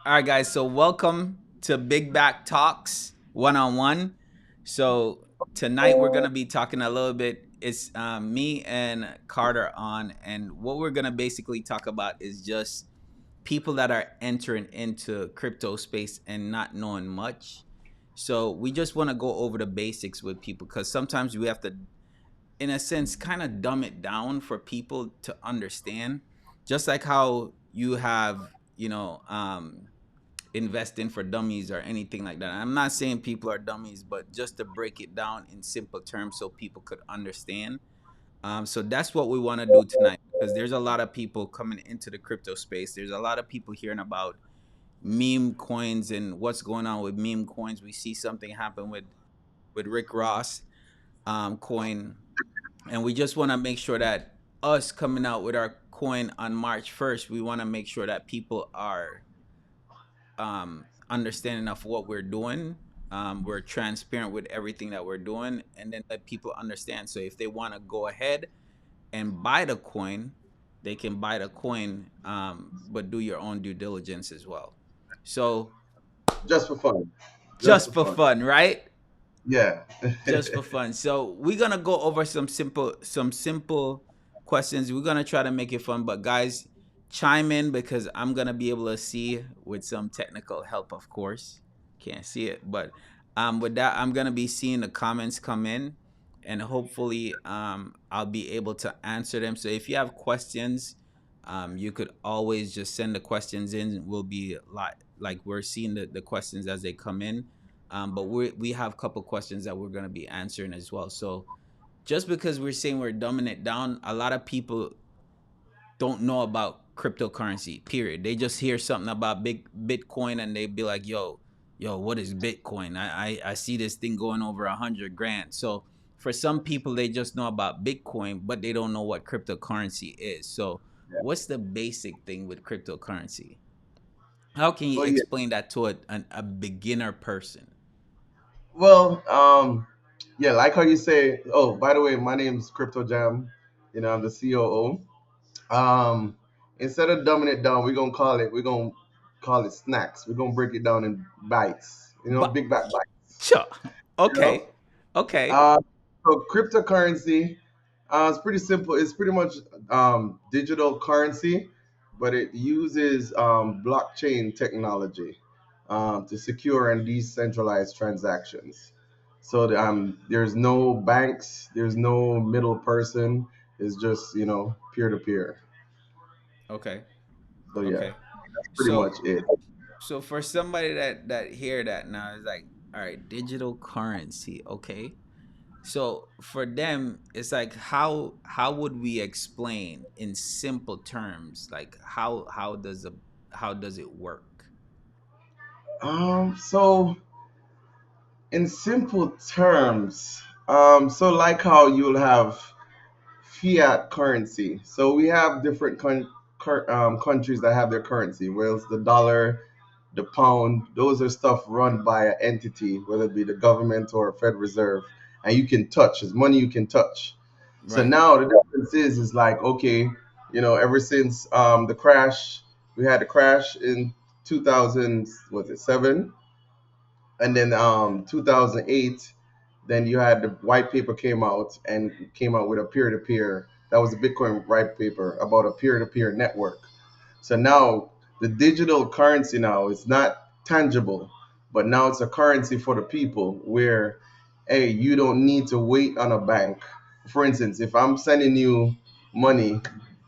All right, guys. So welcome to Big Back Talks one on one. So tonight we're gonna be talking a little bit. It's me and Carter on, and what we're gonna basically talk about is just people that are entering into crypto space and not knowing much. So we just want to go over the basics with people because sometimes we have to, in a sense, kind of dumb it down for people to understand. Just like how you have, investing for dummies or anything like that. I'm not saying people are dummies, but just to break it down in simple terms so people could understand. So that's what we want to do tonight because there's a lot of people coming into the crypto space. There's a lot of people hearing about meme coins and what's going on with meme coins. We see something happen with Rick Ross coin, and we just want to make sure that us coming out with our coin on March 1st, we want to make sure that people are understanding of what we're doing. We're transparent with everything that we're doing, and then let people understand. So if they want to go ahead and buy the coin, they can buy the coin, but do your own due diligence as well. So Just for fun. Just just for for fun. fun, right? Yeah. Just for fun. So we're gonna go over some simple questions. We're gonna try to make it fun, but guys, chime in because I'm gonna be able to see with some technical help, of course. Can't see it, but with that, I'm gonna be seeing the comments come in, and hopefully, I'll be able to answer them. So if you have questions, you could always just send the questions in. We'll be like we're seeing the questions as they come in, but we have a couple questions that we're going to be answering as well. So just because we're saying we're dumbing it down, a lot of people don't know about cryptocurrency. Period. They just hear something about big Bitcoin and they be like, "Yo, what is Bitcoin? I see this thing going over 100 grand." So for some people, they just know about Bitcoin, but they don't know what cryptocurrency is. So Yeah. what's the basic thing with cryptocurrency? How can you Well, yeah. explain that to a beginner person? Well, yeah, like how you say, oh, by the way, my name's Crypto Jam. I'm the COO. Instead of dumbing it down, we're gonna call it snacks. We're gonna break it down in bites. But Big back bites. sure. You know? Okay. Okay. Uh, so cryptocurrency, it's pretty simple. It's pretty much digital currency, but it uses blockchain technology to secure and decentralize transactions. So there's no banks, there's no middle person. It's just peer to peer. Okay. So yeah, Okay. that's pretty much So it. so for somebody that hear that now is like, all right, digital currency. Okay. So for them, it's like how would we explain in simple terms like how does it work? So in simple terms, so like how you'll have fiat currency. So we have different countries that have their currency. Whereas the dollar, the pound, those are stuff run by an entity, whether it be the government or a Fed Reserve, and you can touch. It's money you can touch. So Right. now the difference is like okay, ever since the crash, we had the crash in 2000, was it 7, and then 2008, then you had the white paper came out with a peer-to-peer. That was a Bitcoin white paper about a peer-to-peer network. So now the digital currency now is not tangible, but now it's a currency for the people where, hey, you don't need to wait on a bank. For instance, if I'm sending you money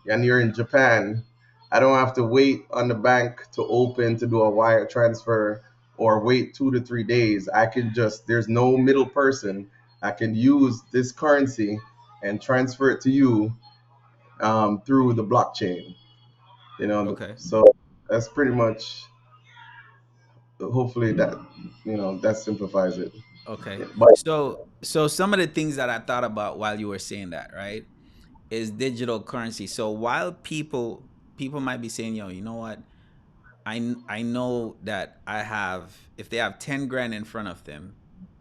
and you're in Japan, I don't have to wait on the bank to open to do a wire transfer or wait 2 to 3 days. I can just, there's no middle person. I can use this currency and transfer it to you through the blockchain. Okay. So that's pretty much, hopefully that simplifies it. Okay. Yeah, but So some of the things that I thought about while you were saying that, right, is digital currency. So while people might be saying, "Yo, you know what? I know that I have if they have 10 grand in front of them,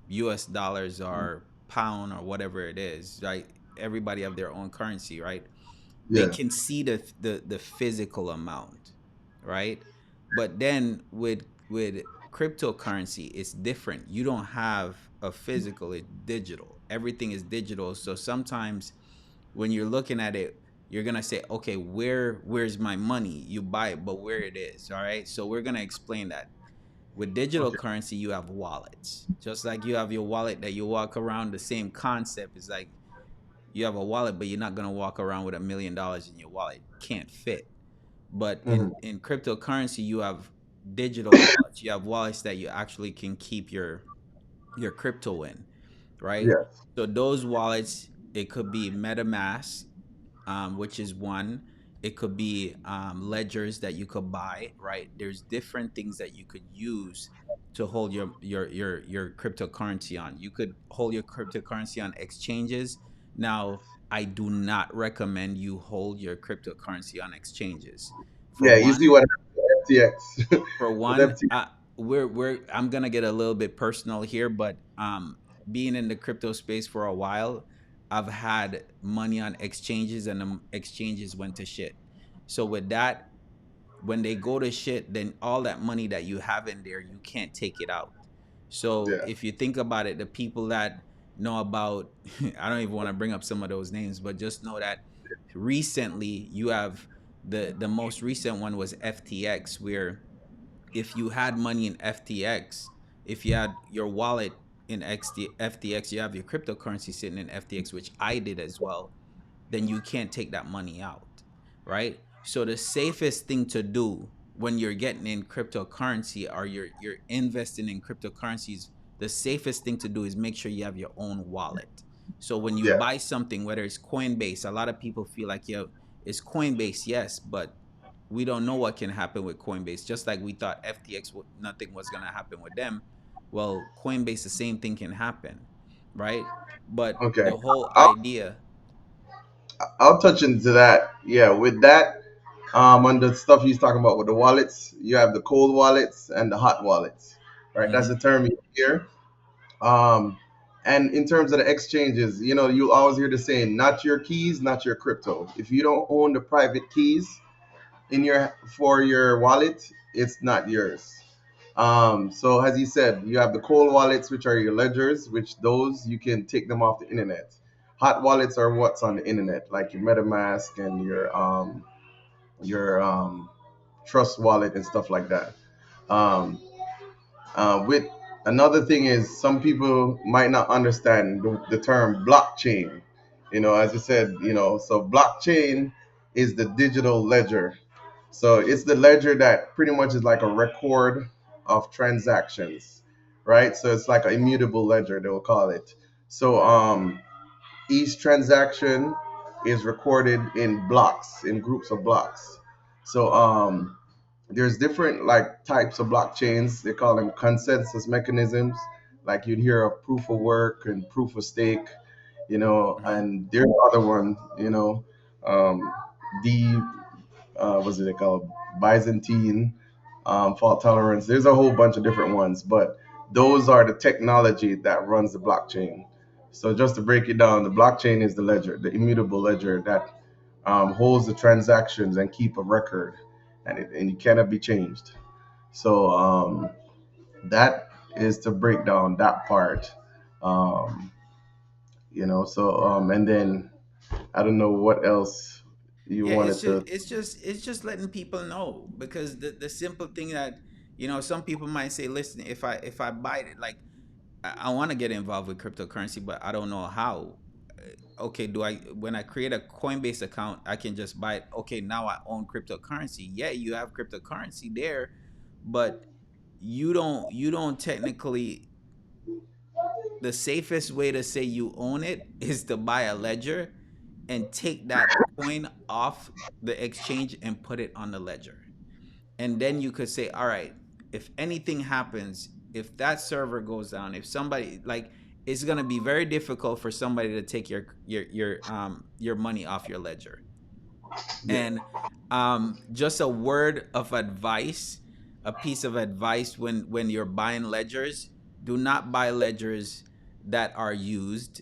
US dollars or pound or whatever it is, right? Everybody have their own currency, right? They yeah, can see the physical amount, right? But then with cryptocurrency, it's different. You don't have a physical, it's digital. Everything is digital. So sometimes when you're looking at it, you're gonna say, okay, where's my money? You buy it, but where it is, all right? So we're gonna explain that. With digital Okay. currency, you have wallets. Just like you have your wallet that you walk around, the same concept is like you have a wallet, but you're not gonna walk around with $1 million in your wallet. Can't fit. But Hmm. in cryptocurrency, you have digital wallets. You have wallets that you actually can keep your crypto in, right? Yes. So those wallets, it could be MetaMask, which is one. It could be ledgers that you could buy, right? There's different things that you could use to hold your cryptocurrency on. You could hold your cryptocurrency on exchanges. Now, I do not recommend you hold your cryptocurrency on exchanges. For Yeah, you see one, what happened to FTX for with one, FTX. we're I'm gonna get a little bit personal here, but being in the crypto space for a while, I've had money on exchanges, and the exchanges went to shit. So with that, when they go to shit, then all that money that you have in there, you can't take it out. So Yeah. if you think about it, the people that know about, I don't even want to bring up some of those names, but just know that recently you have the most recent one was FTX, where if you had money in FTX, if you had your wallet in FTX, you have your cryptocurrency sitting in FTX, which I did as well, then you can't take that money out, right? So the safest thing to do when you're getting in cryptocurrency, or you're investing in cryptocurrencies, the safest thing to do is make sure you have your own wallet. So when you Yeah. buy something, whether it's Coinbase, a lot of people feel like, yo, it's Coinbase, yes, but we don't know what can happen with Coinbase. Just like we thought FTX, nothing was gonna happen with them. Well, Coinbase, the same thing can happen, right? But Okay. the whole I'll idea, I'll touch into that. Yeah, with that, on the stuff he's talking about with the wallets, you have the cold wallets and the hot wallets, right? That's mm-hmm, the term you hear. Um, and in terms of the exchanges, you always hear the saying, "Not your keys, not your crypto." If you don't own the private keys in your for your wallet, it's not yours. So as he said, you have the cold wallets, which are your ledgers, which those you can take them off the internet. Hot wallets are what's on the internet, like your MetaMask and your Trust wallet and stuff like that. Um, with another thing is some people might not understand the term blockchain. As you said, so blockchain is the digital ledger. So it's the ledger that pretty much is like a record of transactions, right? So it's like an immutable ledger, they'll call it. So each transaction is recorded in blocks, in groups of blocks. So there's different like types of blockchains. They call them consensus mechanisms. Like you'd hear of proof of work and proof of stake, mm-hmm. and there's other one, um, the what's it called? Byzantine fault tolerance. There's a whole bunch of different ones, but those are the technology that runs the blockchain. So just to break it down, the blockchain is the ledger, the immutable ledger that holds the transactions and keep a record, and it cannot be changed. So that is to break down that part. Um, and then I don't know what else you Yeah, it's wanted just to. it's just letting people know, because the simple thing that, some people might say, listen, if I buy it, like I want to get involved with cryptocurrency, but I don't know how. Okay, do I when I create a Coinbase account, I can just buy it? Okay, now I own cryptocurrency. Yeah, you have cryptocurrency there, but you don't technically, the safest way to say you own it is to buy a ledger and take that coin off the exchange and put it on the ledger. And then you could say, all right, if anything happens, if that server goes down, if somebody, like, it's going to be very difficult for somebody to take your money off your ledger. Yeah. And just a word of advice, a piece of advice, when you're buying ledgers, do not buy ledgers that are used.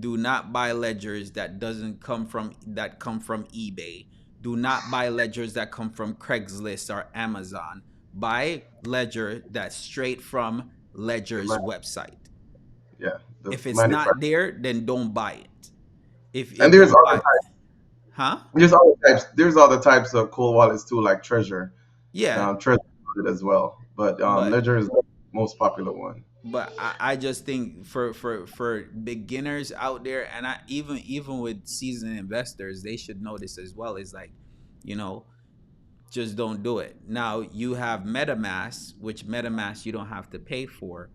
Do not buy ledgers that come from eBay. Do not buy ledgers that come from Craigslist or Amazon. buy Ledger that's straight from Ledger's website. Yeah, the If it's manufacturer. not there, then don't buy it. And If there's don't other buy, types. huh? There's other types of cold wallets too, like Treasure. Yeah, Treasure wallet as well. But but Ledger is the most popular one. I just think for beginners out there, and I even with seasoned investors, they should know this as well. Is like, you know, just don't do it. Now you have MetaMask, which MetaMask you don't have to pay for.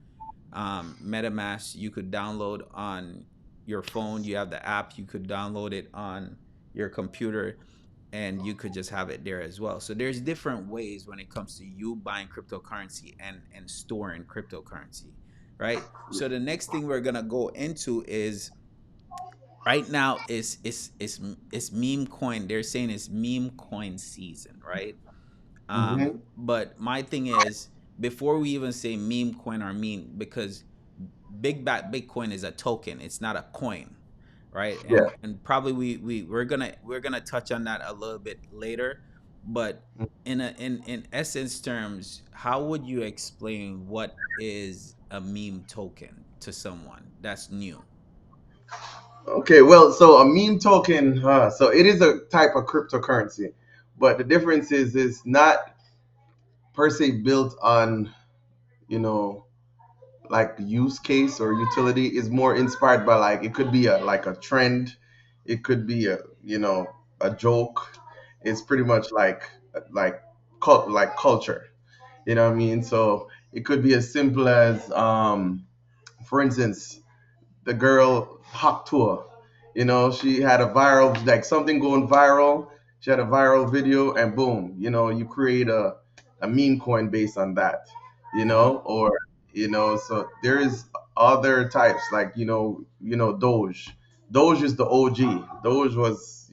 MetaMask you could download on your phone. You have the app. You could download it on your computer, and you could just have it there as well. So there's different ways when it comes to you buying cryptocurrency and storing cryptocurrency, right? So the next thing we're gonna go into is right now is meme coin. They're saying it's meme coin season, right? Hmm. But my thing is, before we even say meme coin or meme, because Big Bat Bitcoin is a token, it's not a coin, right? Yeah. And probably we're gonna touch on that a little bit later. But in essence terms, how would you explain what is a meme token to someone that's new? Okay, well, so a meme token, so it is a type of cryptocurrency, but the difference is it's not per se built on, you know, like use case or utility. Is more inspired by, like, it could be a like a trend, it could be a, a joke. It's pretty much like like culture. You know what I mean? So it could be as simple as, for instance, the girl Hawk Tour. She had a viral, like something going viral. She had a viral video, and boom, you create a meme coin based on that. Mm-hmm. Or so there is other types, like Doge. Doge is the OG. Doge was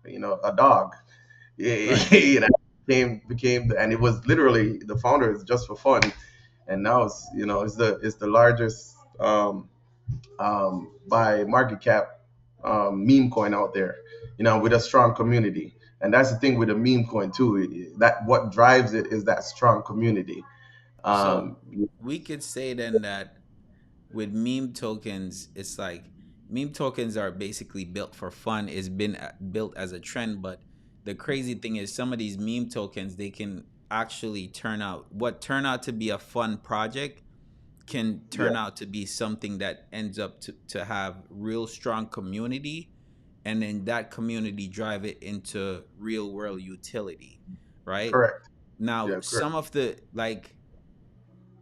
a dog. Right. And it was literally the founder is just for fun, and now it's the largest, by market cap, meme coin out there, with a strong community. And that's the thing with a meme coin too. That what drives it is that strong community. So Um, we could say then that with meme tokens, it's like meme tokens are basically built for fun. It's been built as a trend, but the crazy thing is some of these meme tokens they can actually turn out to be a fun project can yeah, turn out to be something that ends up to have real strong community, and then that community drive it into real world utility, right? correct. Now Yeah, correct. some of the like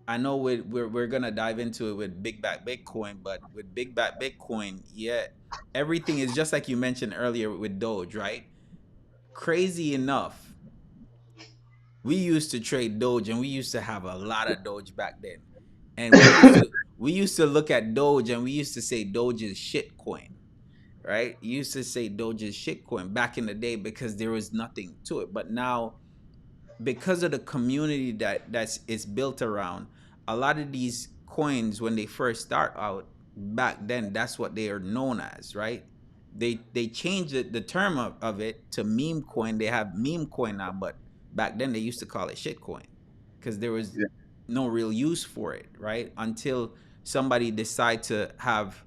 I know we're gonna dive into it with Big Bat Bitcoin, but with Big Bat Bitcoin, yeah, everything is just like you mentioned earlier with Doge, right? Crazy enough, we used to trade Doge, and we used to have a lot of Doge back then, and we used to look at Doge, and we used to say Doge is shit coin, right? You used to say Doge is shit coin back in the day because there was nothing to it, but now because of the community that's it's built around, a lot of these coins when they first start out back then, that's what they are known as, right? They changed the term of it to meme coin. They have meme coin now, but back then they used to call it shit coin because there was Yeah, no real use for it, right? Until somebody decide to have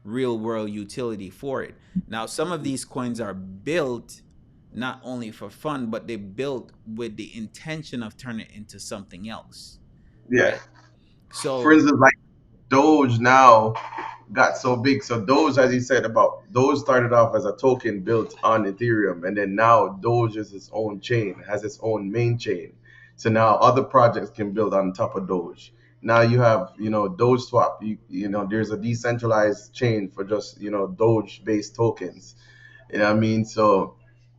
real world utility for it. Now, some of these coins are built not only for fun, but they built with the intention of turning it into something else, yeah. right? For So, instance, like Doge now got so big. So Doge, as you said, about Doge started off as a token built on Ethereum, and then now Doge is its own chain, has its own main chain. So now other projects can build on top of Doge. Now you have, Doge Swap. There's a decentralized chain for just, Doge based tokens. You know what I mean? So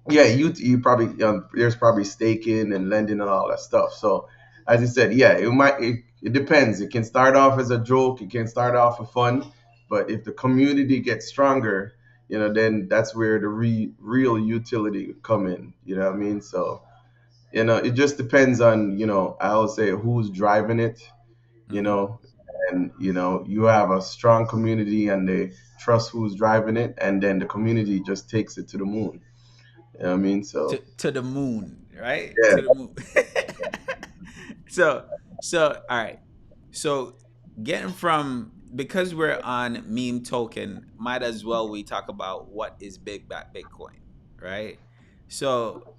yeah, you probably, there's probably staking and lending and all that stuff. So as you said, yeah, it depends. It can start off as a joke, it can start off for fun, but if the community gets stronger, then that's where the real utility would come in. You know what I mean? So it just depends on, I'll say, who's driving it. you mhm. know and you have a strong community, and they trust who's driving it, and then the community just takes it to the moon. You know what I mean? to So to the moon, right? yeah, To the moon. so all right. So getting from, because we're on meme token, might as well we talk about what is big back Bitcoin, right? So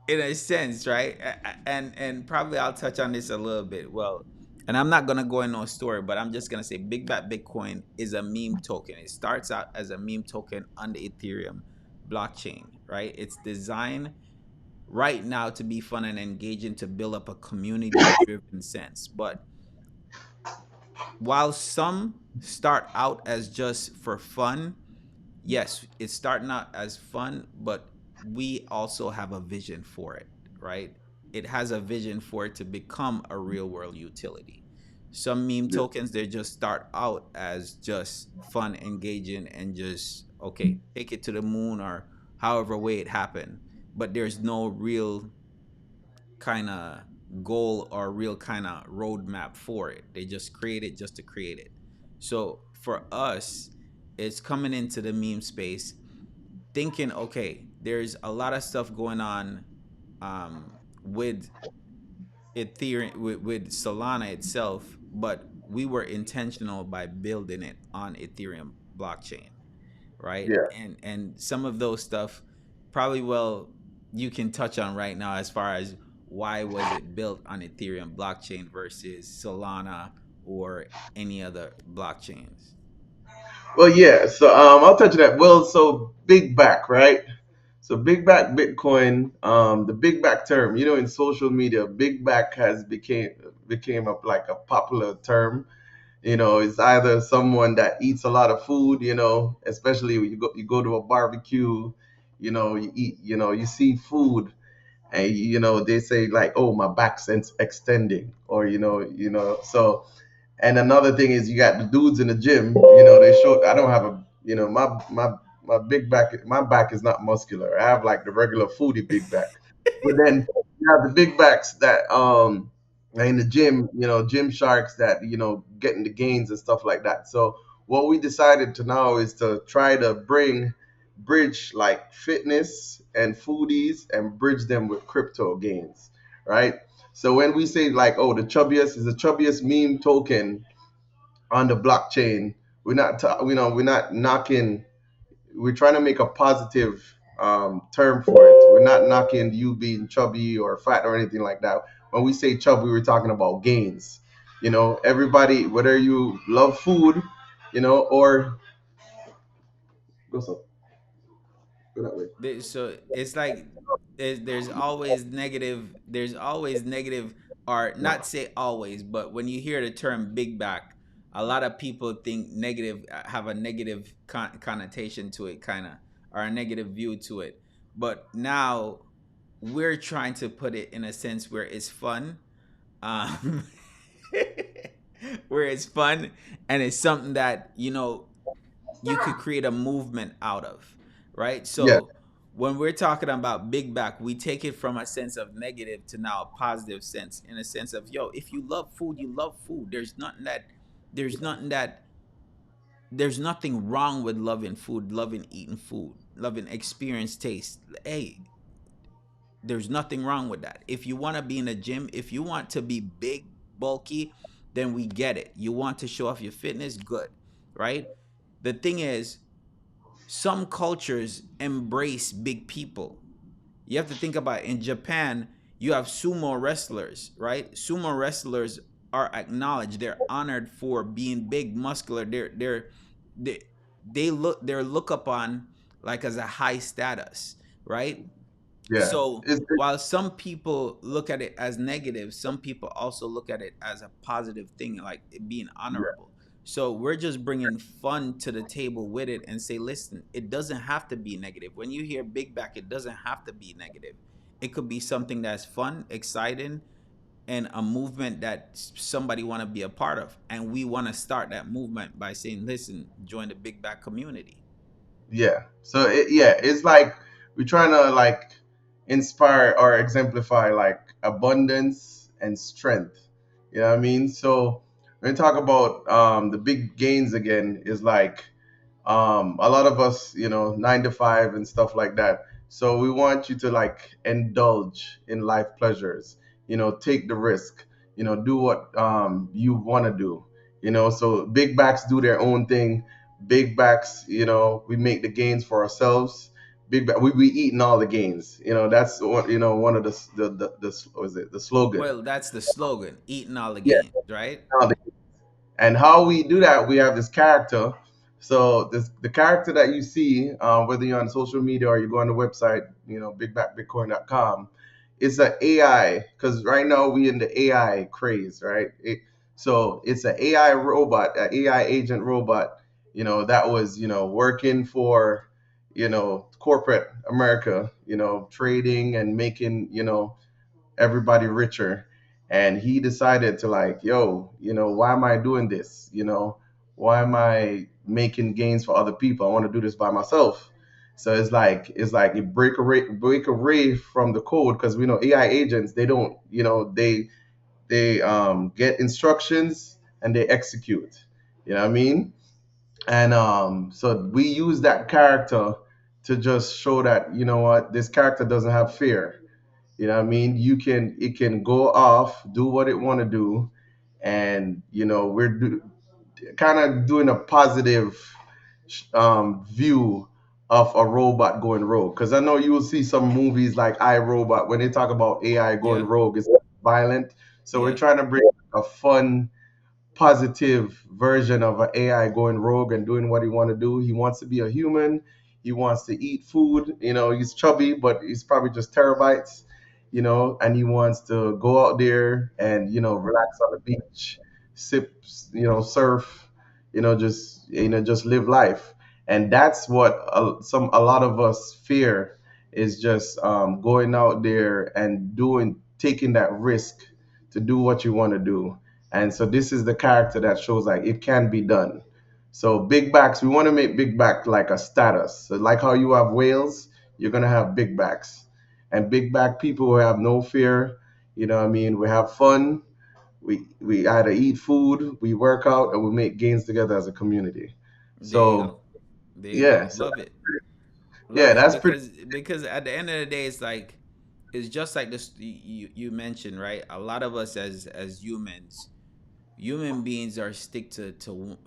in a sense, right? And probably I'll touch on this a little bit. Well, and I'm not gonna go in no story, but I'm just gonna say Big Bat Bitcoin is a meme token. It starts out as a meme token on the Ethereum blockchain, right? It's designed right now to be fun and engaging to build up a community driven sense. But while some start out as just for fun, yes, it's starting out as fun, but we also have a vision for it, right? It has a vision for it to become a real world utility. Some meme Yeah. tokens, they just start out as just fun, engaging, and just, okay, take it to the moon or however way it happened. But there's no real kind of goal or real kind of roadmap for it. They just create it just to create it. So for us, it's coming into the meme space thinking, okay, there's a lot of stuff going on with Ethereum, with Solana itself, but we were intentional by building it on Ethereum blockchain, right? Yeah. And some of those stuff probably, well, you can touch on right now as far as why was it built on Ethereum blockchain versus Solana or any other blockchains. Well, yeah. So I'll touch on that. Well, so big back, right? So big back Bitcoin, the big back term, in social media, big back has became a, like a popular term. It's either someone that eats a lot of food, especially when you go to a barbecue, you eat, you see food, and they say like, oh, my back's extending, or so. And another thing is you got the dudes in the gym. They show. I don't have a. My big back. My back is not muscular. I have like the regular foodie big back. But then you have the big backs that are in the gym. Gym sharks that getting the gains and stuff like that. So what we decided to now is to try to bridge like fitness and foodies and bridge them with crypto gains, right? So when we say like, oh, the chubbiest is the chubbiest meme token on the blockchain, we're not knocking. We're trying to make a positive term for it. We're not knocking you being chubby or fat or anything like that. When we say chubby, we're talking about gains. Everybody, whether you love food, or go so go that way. So it's like there's always negative. There's always negative, or No. not say always, but when you hear the term big back, a lot of people think negative, have a negative connotation to it, kind of, or a negative view to it. But now we're trying to put it in a sense where it's fun, um, where it's fun, and it's something that you could create a movement out of, right? Yeah. So when we're talking about big back, we take it from a sense of negative to now a positive sense, in a sense of, yo, if you love food, you love food. There's nothing that there's nothing wrong with loving food, loving eating food, loving experience taste. Hey, there's nothing wrong with that. If you want to be in a gym, if you want to be big, bulky, then we get it. You want to show off your fitness, good, right? The thing is, some cultures embrace big people. You have to think about it. In Japan, you have sumo wrestlers, right? Sumo wrestlers are acknowledged. They're honored for being big, muscular. They they're look upon like as a high status, right? Yeah. So It's, while some people look at it as negative, some people also look at it as a positive thing, like it being yeah. honorable. So we're just bringing fun to the table with it and say, listen, it doesn't have to be negative. When you hear big back, it doesn't have to be negative. It could be something that's fun, exciting, and a movement that somebody want to be a part of. And we want to start that movement by saying, listen, join the big back community. Yeah. So it's like we're trying to like inspire or exemplify like abundance and strength. You know what I mean? So when we talk about the big gains again, is like a lot of us, 9 to 5 and stuff like that. So we want you to like indulge in life pleasures. take the risk, do what you want to do. So big backs do their own thing. Big backs, we make the gains for ourselves. We eating all the gains. That's what, one of the what is it, the slogan. Well, that's the slogan, eating all the Yeah, gains, right? all the and how we do that, we have this character. So the character that you see, whether you're on social media or you go on the website, bigbackbitcoin.com, it's an AI, because right now we in the AI craze, right? So it's an AI robot, an AI agent robot, that was, working for, corporate America, trading and making, everybody richer. And he decided to, like, yo, why am I doing this? Why am I making gains for other people? I want to do this by myself. So it's like you break away from the code, because we know AI agents, they don't, they get instructions and they execute. You know what I mean? And so we use that character to just show that, what, this character doesn't have fear. You know what I mean? It can go off, do what it want to do, and we're kind of doing a positive view of a robot going rogue. Because I know you will see some movies like I Robot, when they talk about AI going Yeah, rogue, it's violent. So we're yeah. trying to bring a fun, positive version of an AI going rogue and doing what he want to do. He wants to be a human. He wants to eat food. He's chubby, but he's probably just terabytes. And he wants to go out there and relax on the beach, sip, surf, just live life. And that's what a lot of us fear, is just going out there and taking that risk to do what you want to do. And so this is the character that shows like it can be done. So big backs, we want to make big back like a status. So like how you have whales, you're gonna have big backs. And big back people who have no fear, what I mean, we have fun, we either eat food, we work out, and we make gains together as a community. There you go. So There you go. yeah, so Love it. yeah, Love it that's pretty. because at the end of the day, it's like it's just like this you mentioned, right? A lot of us as humans, human beings are stick to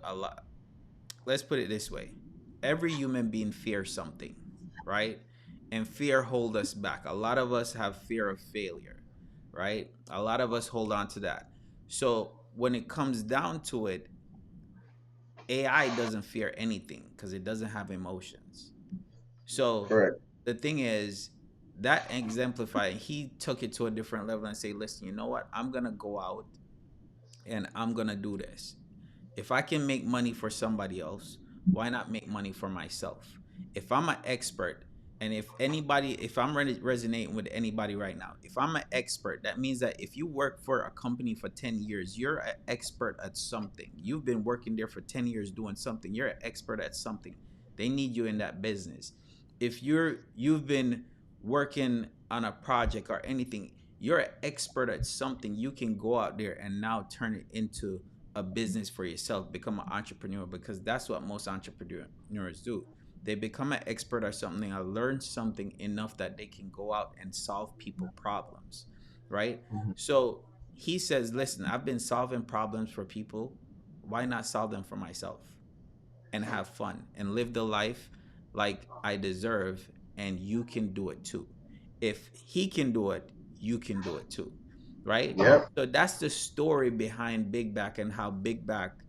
a lot. Let's put it this way: every human being fears something, right? And fear hold us back. A lot of us have fear of failure, right? A lot of us hold on to that. So when it comes down to it, AI doesn't fear anything because it doesn't have emotions. So Correct. the thing is that exemplify he took it to a different level and say, listen, you know what? I'm gonna go out and I'm gonna do this. If I can make money for somebody else, why not make money for myself? If I'm an expert, and if I'm resonating with anybody right now, if I'm an expert, that means that if you work for a company for 10 years, you're an expert at something. You've been working there for 10 years doing something. You're an expert at something. They need you in that business. If you've been working on a project or anything, you're an expert at something. You can go out there and now turn it into a business for yourself, become an entrepreneur, because that's what most entrepreneurs do. They become an expert at something, or learn something enough that they can go out and solve people problems, right? Mhm. So he says, listen, I've been solving problems for people. Why not solve them for myself and have fun and live the life like I deserve? And you can do it too. If he can do it, you can do it too, right? Yep. So that's the story behind Big Back and how Big Back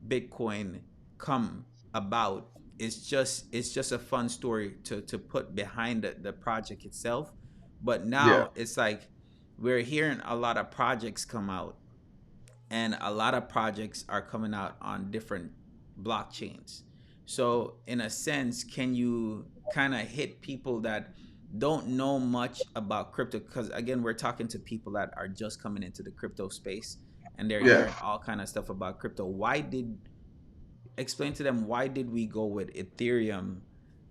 Bitcoin come about. It's just a fun story to put behind the project itself. But Yeah. now it's like we're hearing a lot of projects come out, and a lot of projects are coming out on different blockchains. So, in a sense, can you kind of hit people that don't know much about crypto? Because again, we're talking to people that are just coming into the crypto space, and they're Yeah. hearing all kind of stuff about crypto. Why did explain to them why did we go with Ethereum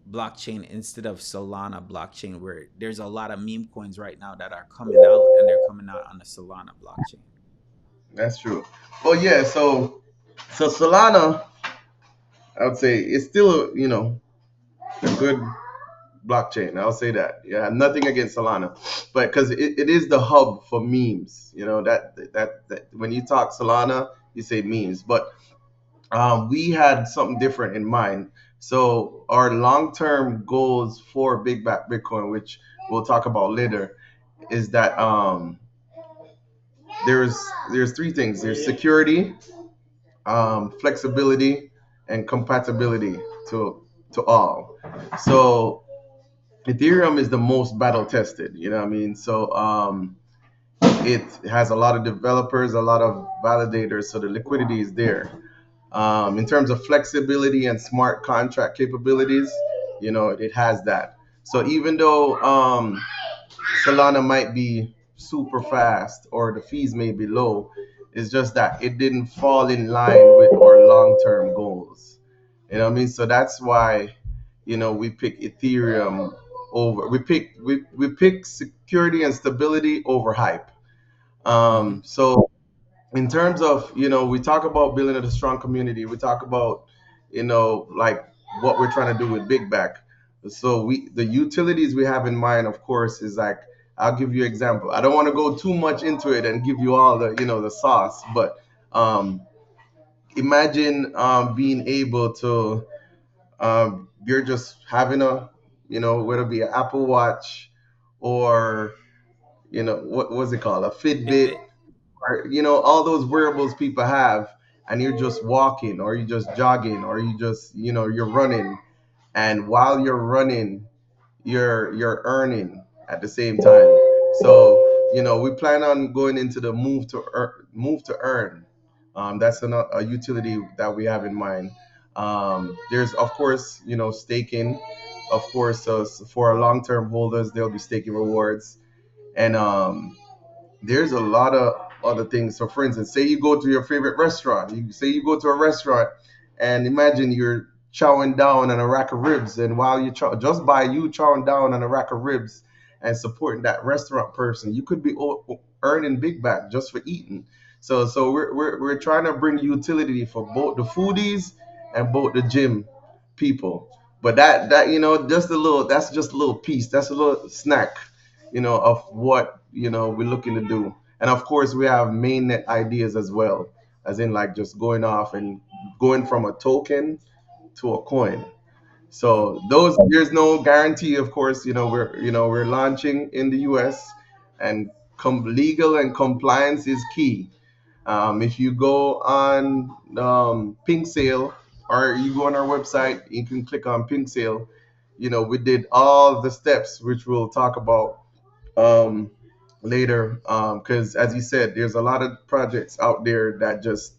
blockchain instead of Solana blockchain, where there's a lot of meme coins right now that are coming out and they're coming out on the Solana blockchain? That's true. Well, yeah. So Solana, I would say it's still a good blockchain. I'll say that. Yeah, nothing against Solana, but because it is the hub for memes. You know that when you talk Solana, you say memes. But we had something different in mind. So our long-term goals for Big Back Bitcoin, which we'll talk about later, is that there's there's three things. There's security, flexibility, and compatibility to all. So Ethereum is the most battle tested. You know what I mean? So it has a lot of developers, a lot of validators, so the liquidity is there. In terms of flexibility and smart contract capabilities, it has that. So even though Solana might be super fast or the fees may be low, it's just that it didn't fall in line with our long-term goals. You know what I mean? So that's why, we pick Ethereum over we pick security and stability over hype. Hmm. So in terms of, we talk about building a strong community, we talk about, like what we're trying to do with Big Back. So the utilities we have in mind, of course, is like, I'll give you an example. I don't want to go too much into it and give you all the, the sauce, but imagine being able to, you're just having a, whether it be an Apple Watch or, what was it called, a Fitbit, Fitbit. or all those wearables people have, and you're just walking or you're just jogging or you just, you're running, and while you're running, you're earning at the same time. So we plan on going into the move to earn. That's a utility that we have in mind. There's, of course, staking. Of course, so for our long-term holders, there'll be staking rewards. And there's a lot of other things. So, for instance, say you go to your favorite restaurant. You say you go to a restaurant, and imagine you're chowing down on a rack of ribs, and while you just by you chowing down on a rack of ribs and supporting that restaurant person, you could be earning big back just for eating. So we're trying to bring utility for both the foodies and both the gym people. But that just a little, that's just a little piece. That's a little snack, of what we're looking to do. And of course, we have mainnet ideas as well, as in like just going off and going from a token to a coin. So those, there's no guarantee. Of course, we're launching in the U.S. and legal and compliance is key. If you go on Pinksale, or you go on our website, you can click on Pinksale. We did all the steps, which we'll talk about um, later. Because as you said, there's a lot of projects out there that just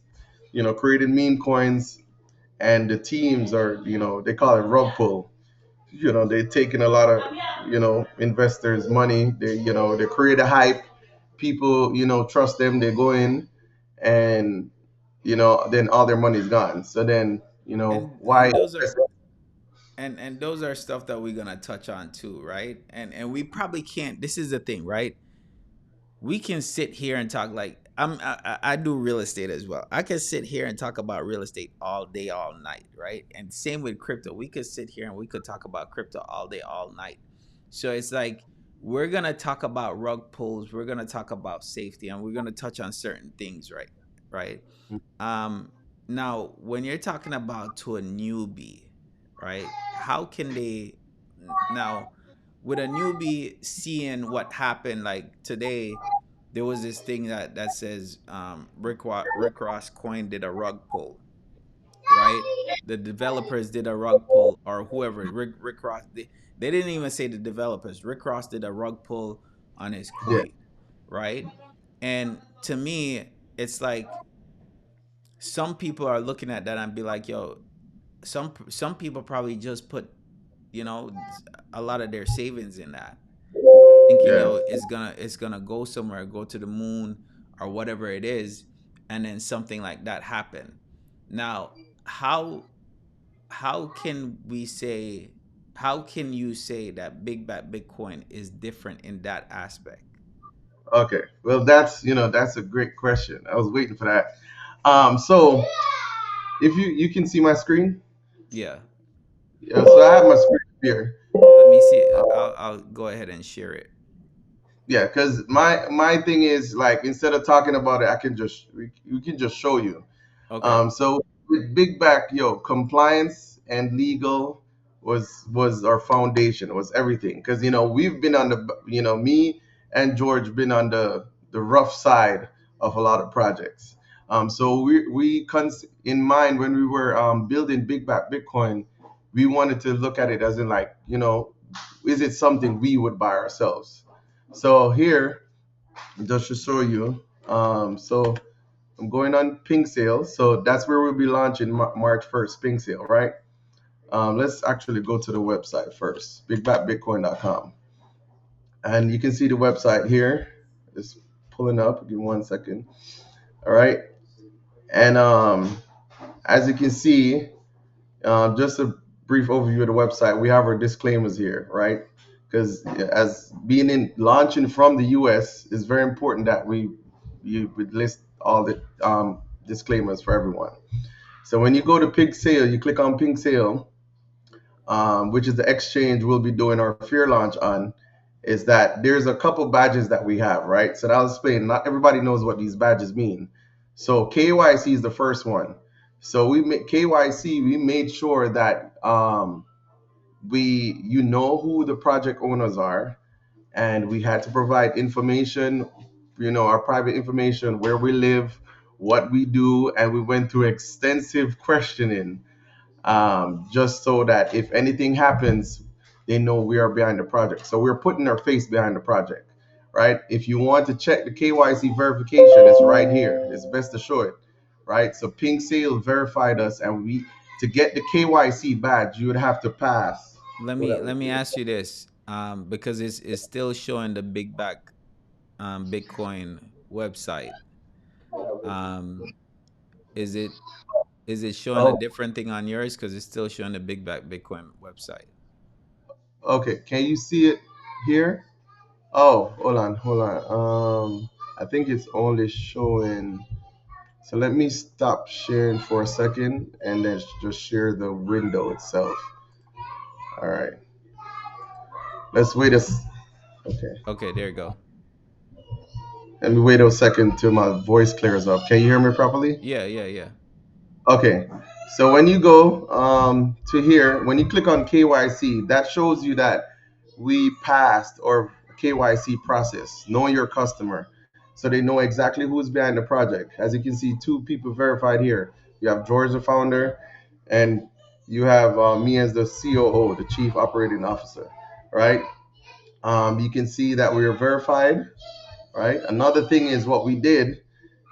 created meme coins, and the teams are, they call it rug pull. They're taking a lot of investors' money. They create a hype. People trust them. They go in, and then all their money's gone. So then why? And those are and those are stuff that we're gonna touch on too, right? And we probably can't. This is the thing, right? We can sit here and talk like I do real estate as well. I can sit here and talk about real estate all day, all night, right? And same with crypto. We could sit here and we could talk about crypto all day, all night. So it's like we're gonna talk about rug pulls, we're gonna talk about safety, and we're gonna touch on certain things, right? Right. Um, Now, when you're talking about to a newbie, right? How can they now with a newbie seeing what happened like today? There was this thing that says Rick Ross coin did a rug pull, right? The developers did a rug pull, or whoever Rick Ross. They didn't even say the developers. Rick Ross did a rug pull on his Yeah. coin, right? And to me, it's like some people are looking at that and be like, yo, some people probably just put, you know, a lot of their savings in that, thinking, Yeah. yo, it's gonna go somewhere, go to the moon or whatever it is, and then something like that happen. Now, how how can we say how can you say that Big Bat Bitcoin is different in that aspect? Okay. Well, that's a great question. I was waiting for that. So if you can see my screen. Yeah. Yeah, so I have my screen here. Let me see. I'll go ahead and share it. Yeah, because my thing is like instead of talking about it, I can just we can just show you. Okay. So with Big Back, compliance and legal was our foundation, was everything. Because we've been on the me and George been on the rough side of a lot of projects. So in mind when we were building Big Back Bitcoin, we wanted to look at it as in like is it something we would buy ourselves? So here, just to show you, so I'm going on Pinksale. So that's where we'll be launching March 1st, Pinksale, right? Let's actually go to the website first, bigbatbitcoin.com. And you can see the website here. It's pulling up. Give me 1 second. All right. And as you can see, just a brief overview of the website. We have our disclaimers here, right? Because as being in launching from the US, it's very important that we would list all the disclaimers for everyone. So when you go to Pig Sale, you click on Pink Sale, which is the exchange we'll be doing our fear launch on. Is that there's a couple badges that we have, right? So that'll explain. Not everybody knows what these badges mean. So KYC is the first one. So we made KYC. We made sure that we who the project owners are, and we had to provide information, our private information, where we live, what we do, and we went through extensive questioning, just so that if anything happens, they know we are behind the project. So we're putting our face behind the project, right? If you want to check the KYC verification, it's right here. It's best to show it, right? So Pink Sale verified us, and to get the KYC badge, you would have to pass. Let me ask you this, because it's still showing the Big Back Bitcoin website. Um, is it showing a Oh, different thing on yours? Because it's still showing the Big Back Bitcoin website. okay. Can you see it here? Oh, hold on. I think it's only showing. So let me stop sharing for a second and then just share the window itself. All right. Let's wait okay. Okay, there you go. Let me wait a second till my voice clears up. Can you hear me properly? Yeah, yeah, yeah. Okay. So when you go to here, when you click on KYC, that shows you that we passed or KYC process, know your customer. So they know exactly who's behind the project. As you can see, two people verified here. You have George, the founder, and you have me as the COO, the Chief Operating Officer, right? You can see that we are verified, right? Another thing is what we did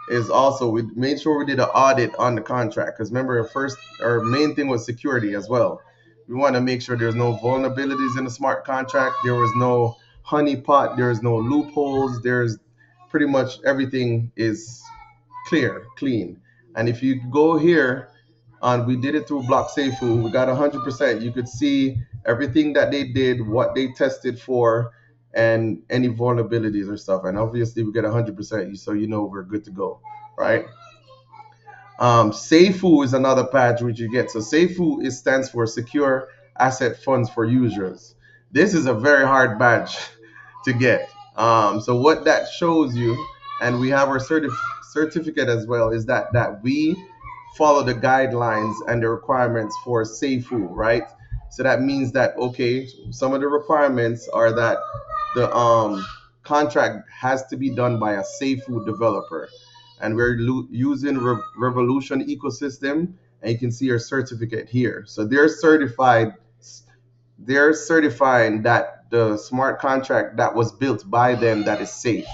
is also we made sure we did an audit on the contract because remember first our main thing was security as well. We want to make sure there's no vulnerabilities in the smart contract. There was no honeypot. There's no loopholes. There's pretty much everything is clear, clean. And if you go here, and we did it through Block Safefu, we got 100%. You could see everything that they did, what they tested for, and any vulnerabilities or stuff. And obviously, we get 100%, so we're good to go, right? Seifu is another badge which you get. So Seifu stands for Secure Asset Funds for Users. This is a very hard badge to get. So what that shows you, and we have our certificate as well, is that we follow the guidelines and the requirements for Seifu, right? So that means that okay, some of the requirements are that the contract has to be done by a Seifu developer, and we're using Revolution ecosystem, and you can see your certificate here. So they're certifying that the smart contract that was built by them that is safe,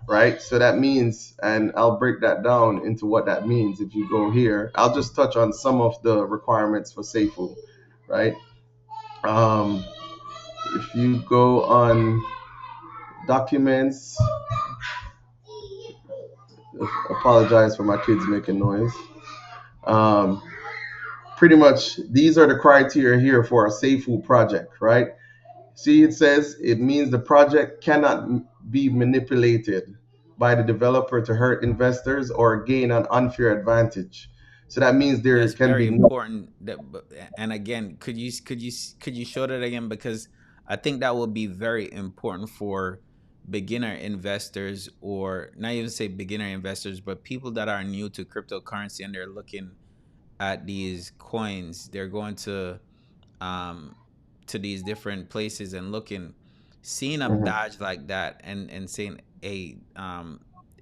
right? So that means, and I'll break that down into what that means. If you go here, I'll just touch on some of the requirements for Seifu, right? um, if you go on documents, apologize for my kids making noise. um, Pretty much these are the criteria here for a Seifu project, right? See, it says it means the project cannot be manipulated by the developer to hurt investors or gain an unfair advantage. So that means there That's can very be no. important. And again, could you show that again? Because I think that will be very important for beginner investors, or not even say beginner investors, but people that are new to cryptocurrency and they're looking at these coins. They're going um to these different places and looking, seeing a Hmm. badge like that and saying, hey,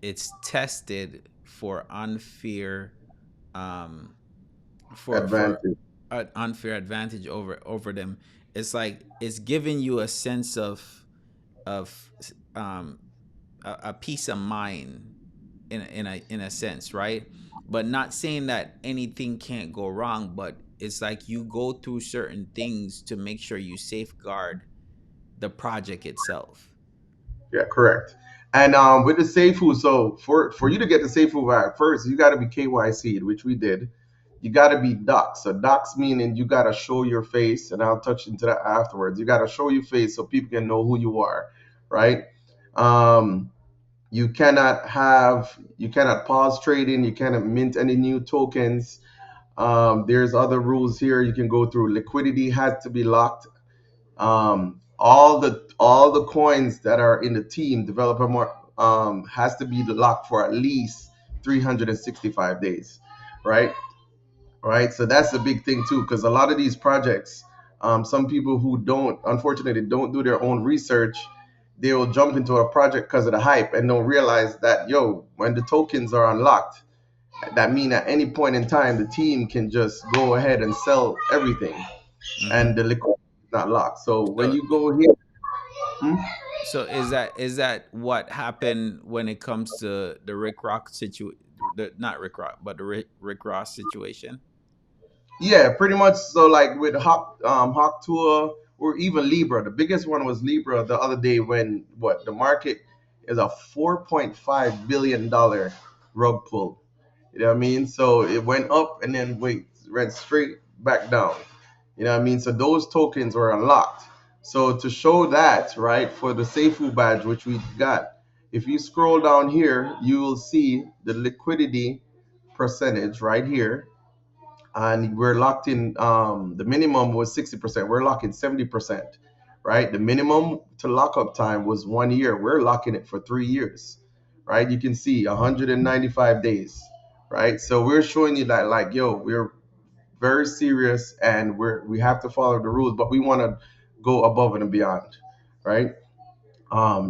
it's tested for unfair, um for Advantage. an unfair advantage over them. It's like it's giving you a sense of um a peace of mind in a sense, right? But not saying that anything can't go wrong, but it's like you go through certain things to make sure you safeguard the project itself. Yeah, correct. And with the safe food, so for you to get the safe food back first, you got to be KYC'd, which we did. You got to be docs. So docs meaning you got to show your face, and I'll touch into that afterwards. You got to show your face so people can know who you are, right? Um, you cannot pause trading. You cannot mint any new tokens. There's other rules here you can go through. Liquidity has to be locked. All the coins that are in the team developer has to be locked for at least 365 days, right? Right. So that's a big thing too, because a lot of these projects, some people who don't, unfortunately, don't do their own research, they will jump into a project because of the hype and don't realize that, yo, when the tokens are unlocked, that mean at any point in time the team can just go ahead and sell everything, Hmm. and the liquidity is not locked. So when So you go here, hmm? so is that what happened when it comes to the Rick Rock the not Rick Rock, but the Rick Ross situation? Yeah, pretty much. So like with Hawk Tour or even Libra, the biggest one was Libra the other day when what the market is a $4.5 billion rug pull. You know what I mean? So it went up and then went straight back down. You know what I mean? So those tokens were unlocked. So to show that, right, for the Seifu badge, which we got, if you scroll down here, you will see the liquidity percentage right here, and we're locked in. The minimum was 60%. We're locking 70%, right? The minimum to lockup time was 1 year. We're locking it for 3 years, right? You can see 195 days, right? So we're showing you that, like, yo, we're very serious and we have to follow the rules, but we want to go above and beyond, right?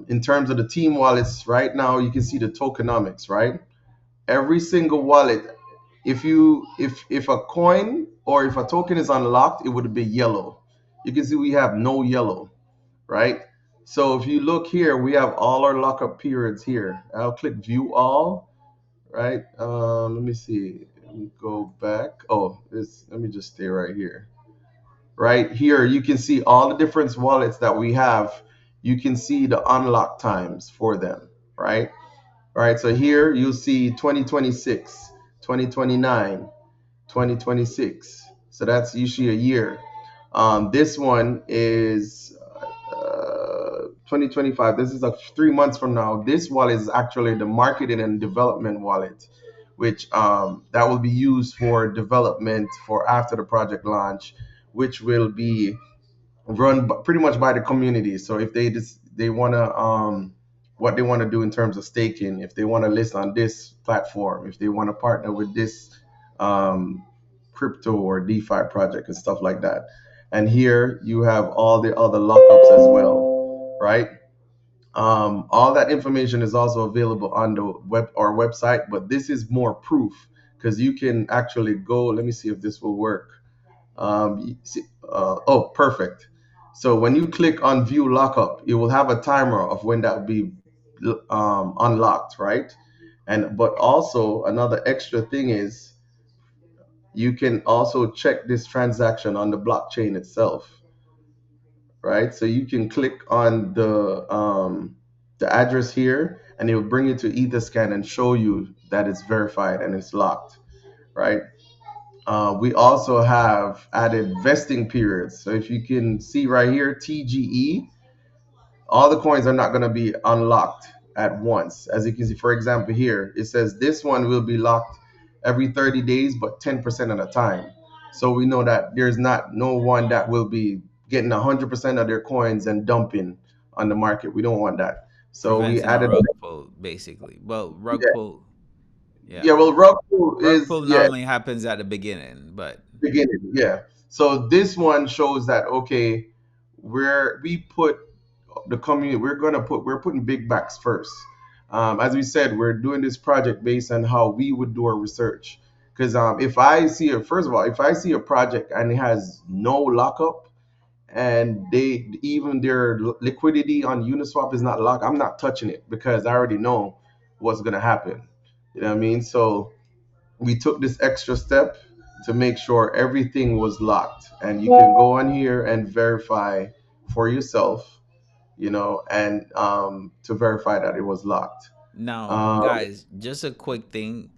In terms of the team wallets, right now you can see the tokenomics, right? Every single wallet, if a coin or if a token is unlocked, it would be yellow. You can see we have no yellow, right? So if you look here, we have all our lockup periods here. I'll click view all, right? Let me see. Let me go back. Oh, this. Let me just stay right here. Right here, you can see all the different wallets that we have. You can see the unlock times for them, right? All right, so here you'll see 2026, 2029, 2026. So that's usually a year. This one is 2025. This is 3 months from now. This wallet is actually the marketing and development wallet, which that will be used for development for after the project launch, which will be run pretty much by the community. So if they want to what they want to do in terms of staking, if they want to list on this platform, if they want to partner with this um, crypto or DeFi project and stuff like that. And here you have all the other lockups as well, right? All that information is also available on the website, but this is more proof because you can actually go. Let me see if this will work. Oh, perfect. So when you click on view lockup, it will have a timer of when that will be unlocked, right? And but also another extra thing is you can also check this transaction on the blockchain itself, right? So you can click on the address here, and it will bring you to Etherscan and show you that it's verified and it's locked, right? We also have added vesting periods. So if you can see right here, TGE, all the coins are not going to be unlocked at once. As you can see, for example, here, it says this one will be locked every 30 days, but 10% of the time. So we know that there's not no one that will be getting 100% of their coins and dumping on the market. We don't want that. So we Preventing a added, rug pull, basically. Well, rug yeah, pull, yeah. yeah. Well, rug pull Rug is, pull yeah, normally happens at the beginning, but beginning, yeah. So this one shows that, okay, we put the community. We're putting big backs first. As we said, we're doing this project based on how we would do our research. Because if I see a first of all, if I see a project and it has no lockup, and they even their liquidity on Uniswap is not locked, I'm not touching it because I already know what's gonna happen. You know what I mean? So we took this extra step to make sure everything was locked, and you can go on here and verify for yourself, and to verify that it was locked. now, Um, guys, just a quick thing.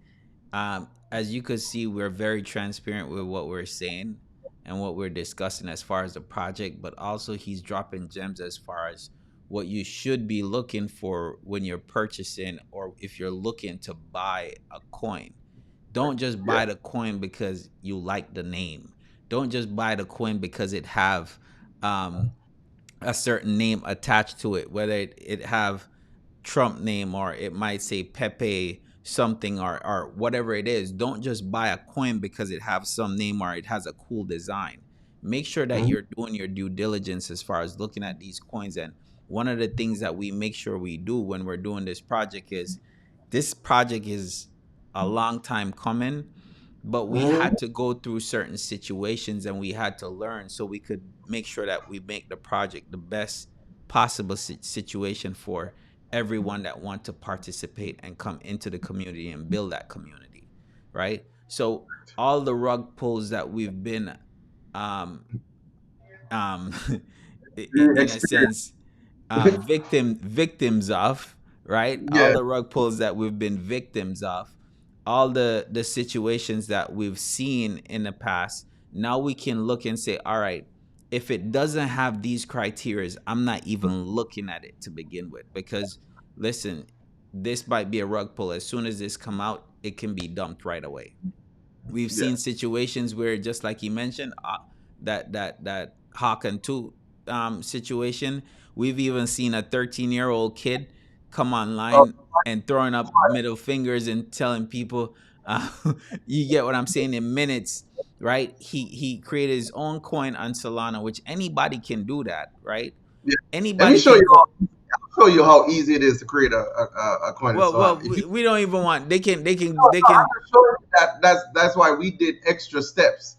As you could see, we're very transparent with what we're saying and what we're discussing as far as the project, but also he's dropping gems as far as what you should be looking for when you're purchasing or if you're looking to buy a coin. Don't just yeah, buy the coin because you like the name. Don't just buy the coin because it have um, a certain name attached to it, whether it have Trump name or it might say Pepe something or whatever it is. Don't just buy a coin because it has some name or it has a cool design. Make sure that mhm, you're doing your due diligence as far as looking at these coins. And one of the things that we make sure we do when we're doing this project is a long time coming, but we had mhm. to go through certain situations and we had to learn so we could make sure that we make the project the best possible situation for everyone that want to participate and come into the community and build that community, right? So all the rug pulls that we've been um um in a Experience. sense victims of, right? All Yeah, the rug pulls that we've been victims of, all the situations that we've seen in the past. Now we can look and say, all right, if it doesn't have these criterias, I'm not even looking at it to begin with. Because listen, this might be a rug pull. As soon as this come out, it can be dumped right away. We've yeah. seen situations where, just like you mentioned, that Hawk and Two situation. We've even seen a 13-year-old kid come Uh, online and throwing up middle fingers and telling people, uh, you get what I'm saying, in minutes, right? He created his own coin on Solana, which anybody can do that, right? yeah. Let me Anybody show can you. go. Show you how easy it is to create a coin in Well, Solana. If you we don't even want. no, They no, I'm can. just showing you that that's why we did extra steps,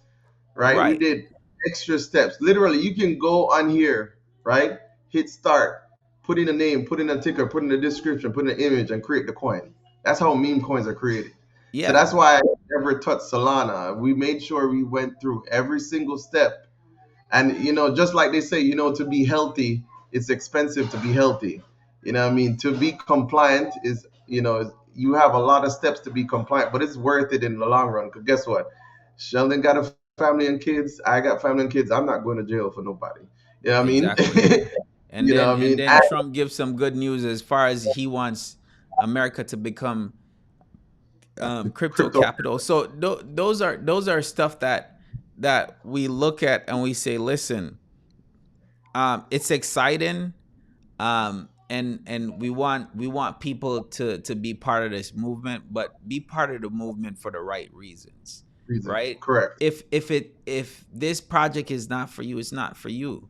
right? We Right. did extra steps. Literally, you can go on here, right? Hit start, put in a name, put in a ticker, put in a description, put in an image, and create the coin. That's how meme coins are created. So Yeah. that's why I never touched Solana. We made sure we went through every single step. And just like they say, to be healthy, it's expensive to be healthy. You know what I mean? To be compliant is, you have a lot of steps to be compliant, but it's worth it in the long run. Because guess what? Sheldon got a family and kids. I got family and kids. I'm not going to jail for nobody. You know what I mean? Exactly. And You know then what I and mean? then Trump gives some good news as far as he wants America to become crypto Crypto. capital. So those are stuff that we look at and we say, listen, it's exciting, and we want people to be part of this movement, but be part of the movement for the right reasons, Reason. right? Correct. If this project is not for you, it's not for you,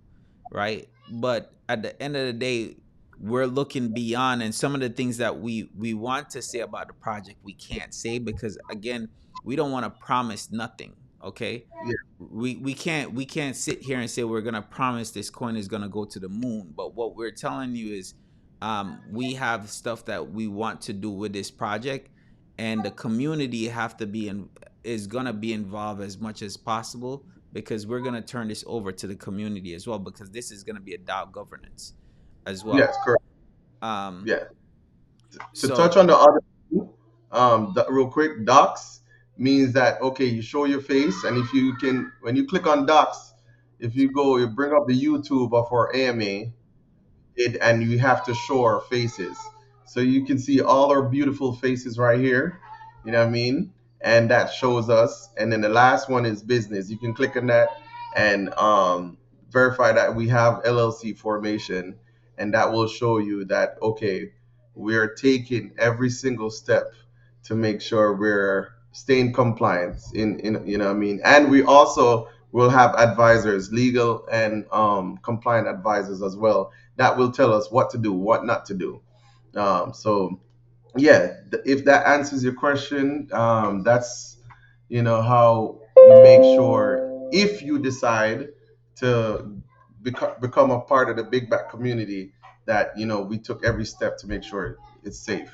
right? But at the end of the day, we're looking beyond, and some of the things that we want to say about the project we can't say because, again, we don't want to promise nothing. Okay, Yeah. we can't sit here and say we're gonna promise this coin is gonna go to the moon. But what we're telling you is, we have stuff that we want to do with this project, and the community have to be in is gonna be involved as much as possible because we're gonna turn this over to the community as well because this is gonna be a DAO governance as well. Yes. Correct. Um, Yeah. To touch so on the other two, real quick, docs means that, okay, you show your face, and if you can, when you click on docs, if you go, you bring up the YouTube of our AMA, and you have to show our faces, so you can see all our beautiful faces right here. You know what I mean? And that shows us. And then the last one is business. You can click on that, and verify that we have LLC formation, and that will show you that okay, we're taking every single step to make sure we're staying compliant in you know what I mean. And we also will have advisors, legal and compliant advisors as well, that will tell us what to do, what not to do. So yeah, if that answers your question, that's how we make sure if you decide to become a part of the big back community, that we took every step to make sure it's safe.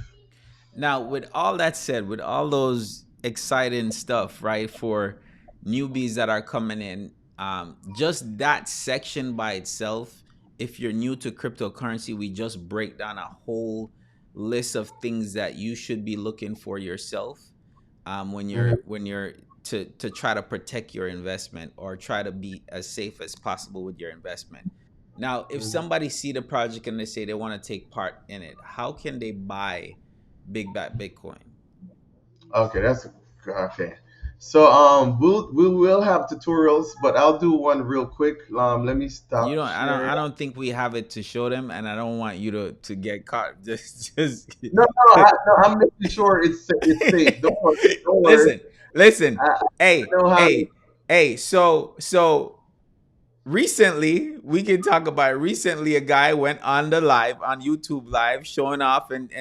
Now, with all that said, with all those exciting stuff, right, for newbies that are coming in, just that section by itself, if you're new to cryptocurrency, we just break down a whole list of things that you should be looking for yourself, when Mhm. you're to try to protect your investment or try to be as safe as possible with your investment. Now, if Mhm. somebody see the project and they say they want to take part in it, how can they buy Big Bat Bitcoin? Okay, that's okay. So we will have tutorials, but I'll do one real quick. Let me You stop don't. I don't. sharing. I don't think we have it to show them, and I don't want you to get caught. Just. No, no, no, I'm making sure it's safe. Don't worry. Don't worry. Listen. Listen. I Hey. know how to. Hey. Hey. So recently, we can talk about recently a guy went on the live on YouTube live showing off and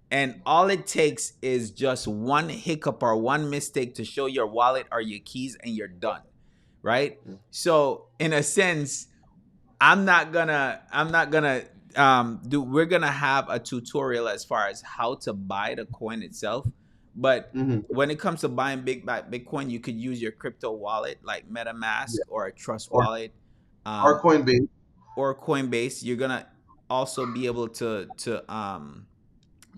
and all it takes is just one hiccup or one mistake to show your wallet or your keys and you're done, right? So in a sense, I'm not gonna do we're gonna have a tutorial as far as how to buy the coin itself. But Mhm. when it comes to buying Bitcoin, you could use your crypto wallet like MetaMask Yeah. or a Trust Or wallet, or um, Coinbase. or Coinbase. You're gonna also be able to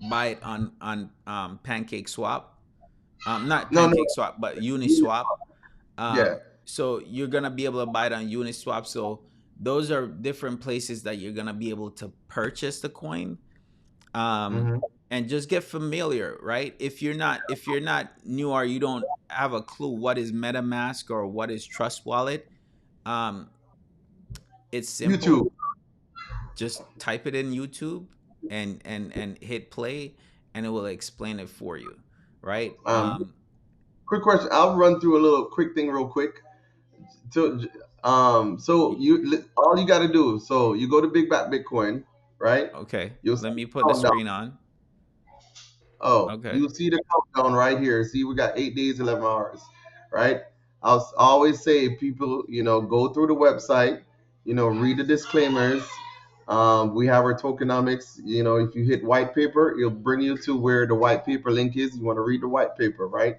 buy it on Pancake Swap, not No, no. Pancake Swap, but Uniswap. Yeah. So you're gonna be able to buy it on Uniswap. So those are different places that you're gonna be able to purchase the coin. Um, Hmm. and just get familiar, right? If you're not new or you don't have a clue what is MetaMask or what is Trust Wallet, um, it's YouTube. simple. Just type it in YouTube and hit play, and it will explain it for you, right? Um, Quick question. I'll run through a little quick thing real quick. So Y- all you got to do. So you go to Big Bat Bitcoin, right? okay, You'll see let me the put the countdown. screen on. Oh, Okay. you see the countdown right here. See, we got 8 days, 11 hours, right? Always say people, go through the website, read the disclaimers. We have our tokenomics. If you hit white paper, it'll bring you to where the white paper link is. You want to read the white paper, right?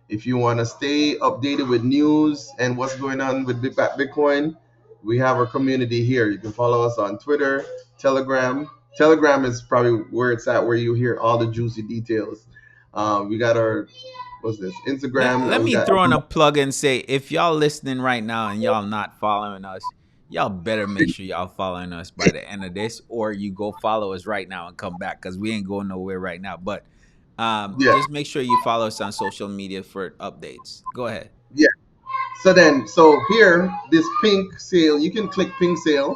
If you want to stay updated with news and what's going on with Bitcoin, we have our community here. You can follow us on Twitter, Telegram. Telegram is probably where it's at, where you hear all the juicy details. We got our what's this Let, Instagram, let and we me got throw in a plug and say if y'all listening right now and y'all not following us, y'all better make sure y'all following us by the end of this, or you go follow us right now and come back because we ain't going nowhere right now. But yeah, just make sure you follow us on social media for updates. Go ahead. yeah. So here, this pink sale, you can click pink sale,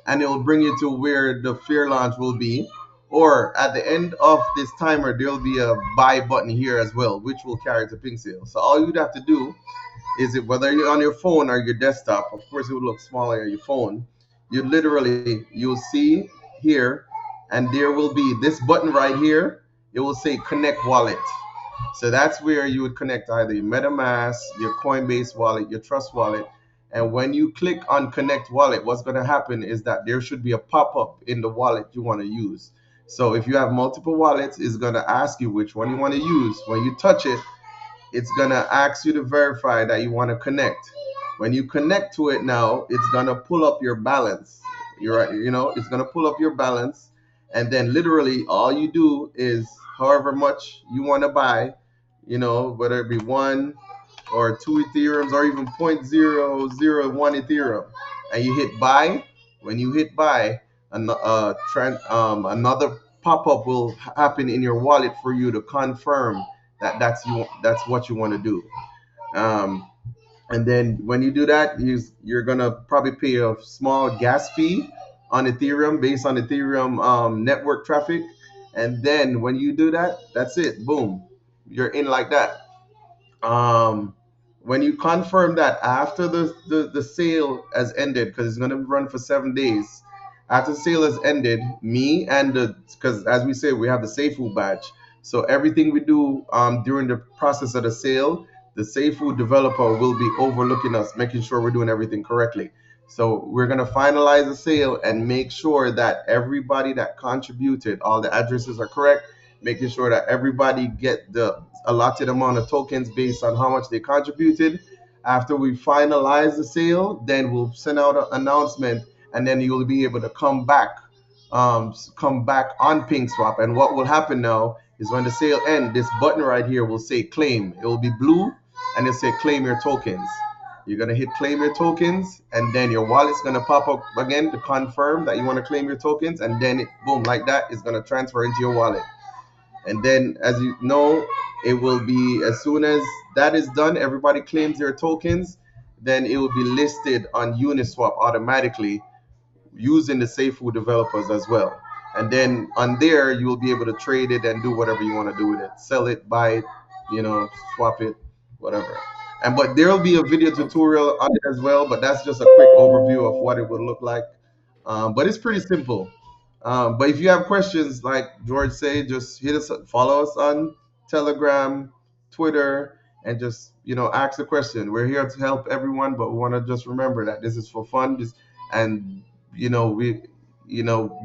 and it will bring you to where the fair launch will be. Or at the end of this timer, there'll be a buy button here as well, which will carry to pink sale. So all you'd have to do is it whether you're on your phone or your desktop, of course it would look smaller on your phone. You'll see here, and there will be this button right here. It will say connect wallet. So that's where you would connect either your MetaMask, your Coinbase wallet, your Trust wallet. And when you click on connect wallet, what's going to happen is that there should be a pop-up in the wallet you want to use. So if you have multiple wallets, it's going to ask you which one you want to use. When you touch it, it's gonna ask you to verify that you want to connect. When you connect to it now, it's gonna pull up your balance. You're right, it's gonna pull up your balance, and then literally all you do is however much you want to buy, whether it be one or two Ethereums or even 0.001 Ethereum, and you hit buy. When you hit buy, another pop-up will happen in your wallet for you to confirm that that's what you want to do. Um, And then when you do that, you're gonna probably pay a small gas fee on Ethereum based on Ethereum network traffic. And then when you do that, that's it. Boom, you're in like that. um, when you confirm that after the sale has ended, because it's going to run for 7 days, after the sale has ended, me and the, because as we say, we have the safe food badge. So everything we do during the process of the sale, the safe food developer will be overlooking us, making sure we're doing everything correctly. So we're going to finalize the sale and make sure that everybody that contributed, all the addresses are correct, making sure that everybody get the allotted amount of tokens based on how much they contributed. After we finalize the sale, then we'll send out an announcement, and then you'll be able to come back on PinkSwap. And what will happen now is when the sale ends, this button right here will say claim. It will be blue, and it'll say claim your tokens. You're gonna hit claim your tokens, and then your wallet's gonna pop up again to confirm that you want to claim your tokens, and then it, boom, like that, it's gonna transfer into your wallet. And then, as you know, it will be as soon as that is done, everybody claims their tokens, then it will be listed on Uniswap automatically using the SafeFood developers as well. And then on there, you will be able to trade it and do whatever you want to do with it. Sell it, buy it, swap it, whatever. And but there will be a video Okay. tutorial on it as well. But that's just a quick overview of what it would look like. But it's pretty simple. But if you have questions, like George said, just hit us, follow us on Telegram, Twitter, and just ask a question. We're here to help everyone, but we want to just remember that this is for fun. And we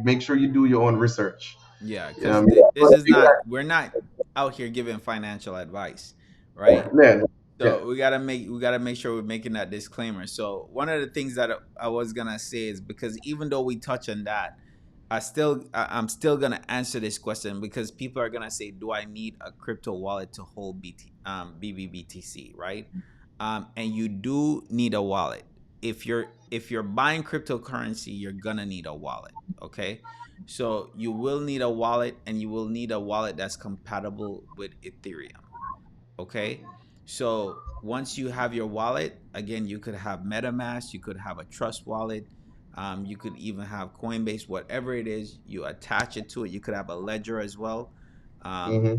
make sure you do your own research. Yeah, You know because what this is I not, we're not out here giving financial advice, right? mean? Yeah. So we gotta make sure we're making that disclaimer. So one of the things that I was gonna say is, because even though we touch on that, I'm still gonna answer this question, because people are gonna say, do I need a crypto wallet to hold BBBTC, right? And you do need a wallet. If you're buying cryptocurrency, you're gonna need a wallet. Okay. So you will need a wallet, and you will need a wallet that's compatible with Ethereum. Okay. So once you have your wallet, again, you could have MetaMask, you could have a Trust wallet, you could even have Coinbase, whatever it is, you attach it to it. You could have a ledger as well. Um, hmm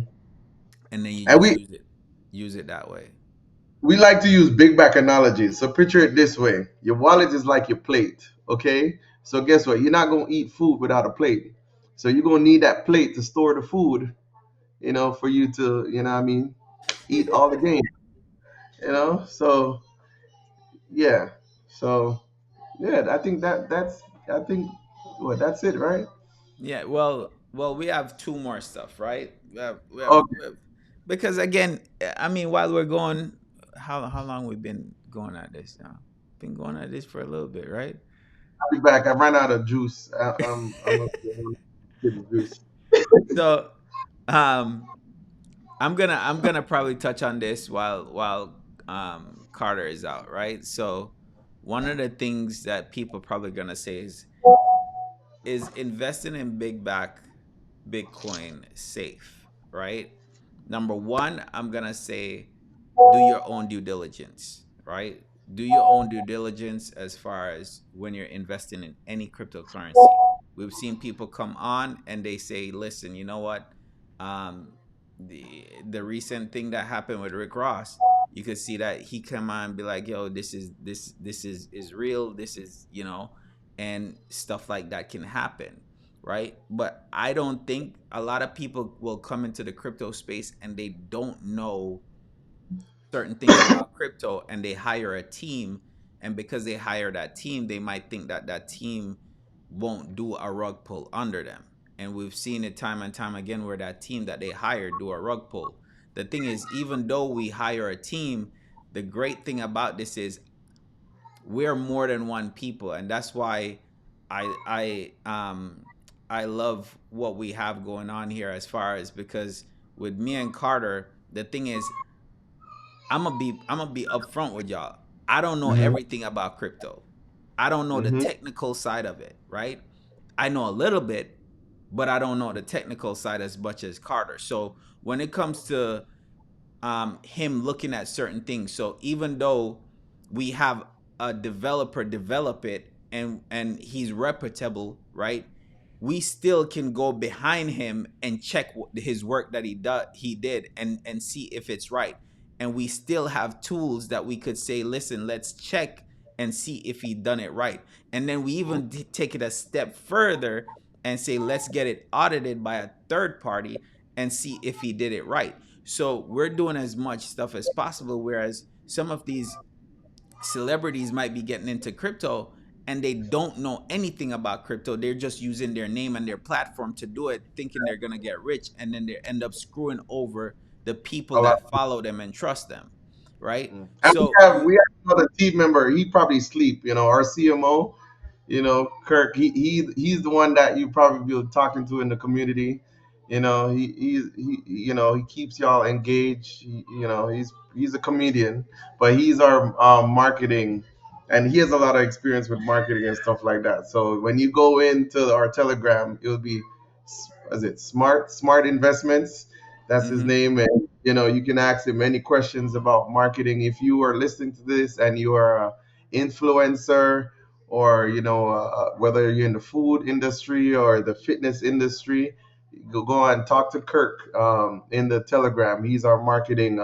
and then you And just we use it that way. we like to use big back analogies. So picture it this way: your wallet is like your plate. Okay. So guess what? You're not gonna eat food without a plate. So you're gonna need that plate to store the food. For you to, what I mean, eat all the game. So yeah. So yeah, I think I think that's it, right? Yeah, well, we have two more stuff, right? Okay, Because again, I mean, while we're going, how long we've been going at this now? Been going at this for a little bit, right? I'll be back. I ran out of juice. I'm gonna get the juice. So, um, I'm gonna probably touch on this while Carter is out, right? So, one of the things that people probably gonna say is investing in big back Bitcoin safe, right? Number one, I'm gonna say do your own due diligence, right? Do your own due diligence as far as when you're investing in any cryptocurrency. We've seen people come on and they say, "Listen, you know what? Um, the recent thing that happened with Rick Ross, you could see that he come on and be like, yo, this is real. This is and stuff like that can happen, right? But I don't think a lot of people will come into the crypto space and they don't know certain things about crypto, and they hire a team, and because they hire that team, they might think that that team won't do a rug pull under them. And we've seen it time and time again where that team that they hired do a rug pull. The thing is, even though we hire a team, the great thing about this is we're more than one people, and that's why I love what we have going on here, as far as, because with me and Carter, the thing is, I'm gonna be upfront with y'all. I don't know hmm everything about crypto. I don't know the hmm technical side of it, right? I know a little bit, but I don't know the technical side as much as Carter. So when it comes to him looking at certain things, so even though we have a developer develop it, and he's reputable, right? We still can go behind him and check his work that he did, and see if it's right. And we still have tools that we could say, listen, let's check and see if he done it right. And then we even take it a step further and say, let's get it audited by a third party and see if he did it right. So we're doing as much stuff as possible, whereas some of these celebrities might be getting into crypto and they don't know anything about crypto. They're just using their name and their platform to do it, thinking they're going to get rich, and then they end up screwing over the people A lot. that follow them and trust them, right? And So we have another team member. He probably sleep. Our CMO. Kirk. He's the one that you probably be talking to in the community. He keeps y'all engaged. He's a comedian, but he's our marketing, and he has a lot of experience with marketing and stuff like that. So when you go into our Telegram, it'll be, is it Smart Investments? That's his mhm, name, and you can ask him any questions about marketing. If you are listening to this and you are a influencer, or whether you're in the food industry or the fitness industry, go and talk to Kirk in the Telegram. He's our marketing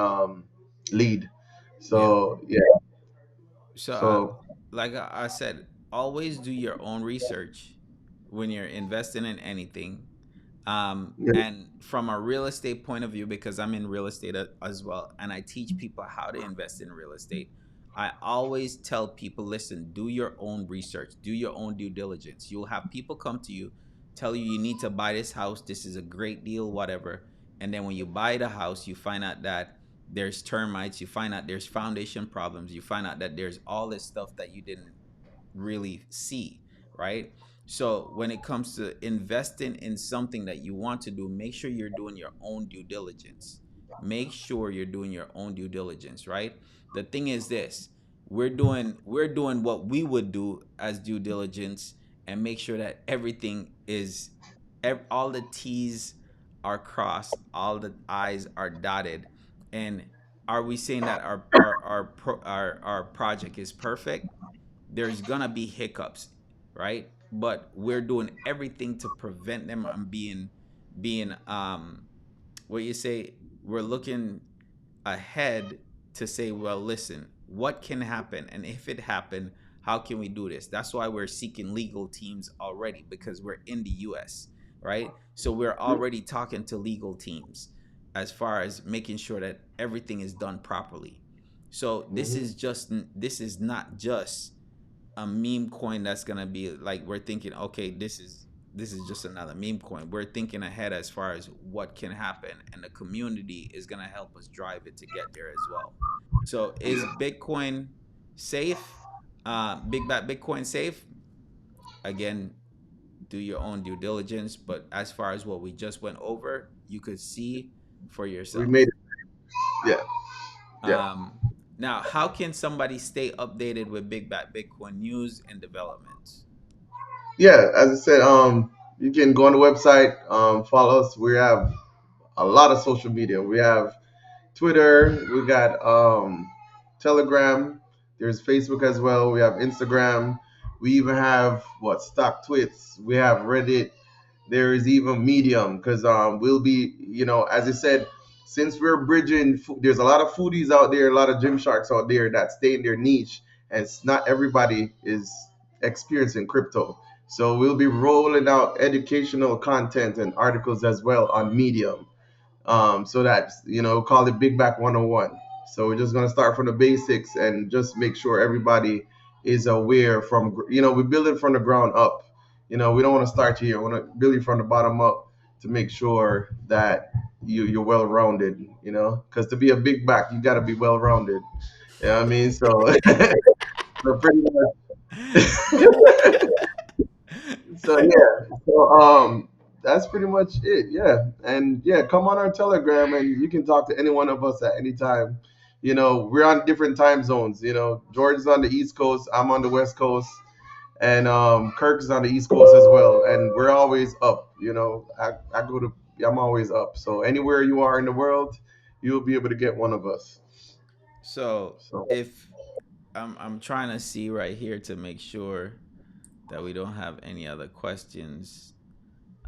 lead. yeah. So yeah, So, so like I said, always do your own research when you're investing in anything. yeah. And from a real estate point of view, because I'm in real estate as well, and I teach people how to invest in real estate, I always tell people, listen, do your own research, do your own due diligence. You'll have people come to you, tell you need to buy this house, this is a great deal, whatever. And then when you buy the house, you find out that there's termites, you find out there's foundation problems, you find out that there's all this stuff that you didn't really see, right? So when it comes to investing in something that you want to do, make sure you're doing your own due diligence. Make sure you're doing your own due diligence, right? The thing is this, we're doing what we would do as due diligence, and make sure that everything is, all the T's are crossed, all the I's are dotted. And are we saying that our project is perfect? There's gonna be hiccups, right? But we're doing everything to prevent them from being what you say, we're looking ahead to say, well, listen, what can happen? And if it happened, how can we do this? That's why we're seeking legal teams already, because we're in the US, right? So we're already talking to legal teams as far as making sure that everything is done properly. So Mhm. this is not just a meme coin that's gonna be like, we're thinking, okay, this is just another meme coin. We're thinking ahead as far as what can happen, and the community is gonna help us drive it to get there as well. So is Bitcoin safe? Big Bat Bitcoin safe? Again, do your own due diligence, but as far as what we just went over, you could see for We yourself. made it. Yeah, yeah, Um, Now, how can somebody stay updated with Big Bat Bitcoin news and developments? yeah. As I said, you can go on the website, follow us. We have a lot of social media. We have Twitter, we got Telegram, there's Facebook as well, we have Instagram, we even have what, stock tweets, we have Reddit, there is even Medium, because we'll be, as I said, since we're bridging, there's a lot of foodies out there, a lot of gym sharks out there that stay in their niche, and not everybody is experiencing crypto. So we'll be rolling out educational content and articles as well on Medium. So that's, call it Big Back 101. So we're just going to start from the basics and just make sure everybody is aware from, we build it from the ground up. We don't want to start here. We want to build it from the bottom up to make sure that you're well rounded, because to be a big back, you got to be well rounded. You know what I mean? So, so pretty much. So yeah, that's pretty much it. Yeah, and yeah, come on our Telegram and you can talk to any one of us at any time. We're on different time zones. George is on the East Coast, I'm on the West Coast, and Kirk is on the East Coast as well. And we're always up. I go to, I'm always up. So anywhere you are in the world, you'll be able to get one of us. So So if I'm trying to see right here to make sure that we don't have any other questions.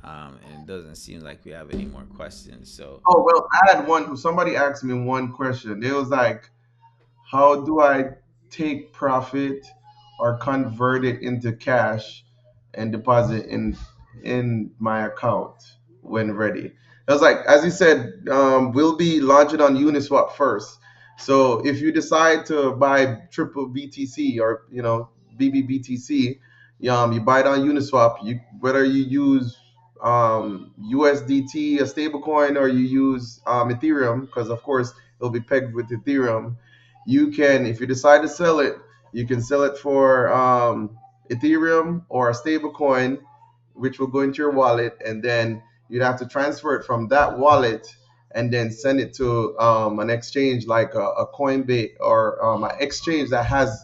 And it doesn't seem like we have any more questions. So Oh well, I had one. Somebody asked me one question. It was like, how do I take profit or convert it into cash and deposit in my account when ready? I was like, as you said, we'll be launching on Uniswap first. So if you decide to buy triple BTC or BBBTC, you buy it on Uniswap. You whether you use USDT, a stablecoin, or you use Ethereum, because of course it'll be pegged with Ethereum. You can, if you decide to sell it, you can sell it for Ethereum or a stable coin, which will go into your wallet, and then you'd have to transfer it from that wallet and then send it to an exchange like a Coinbase or an exchange that has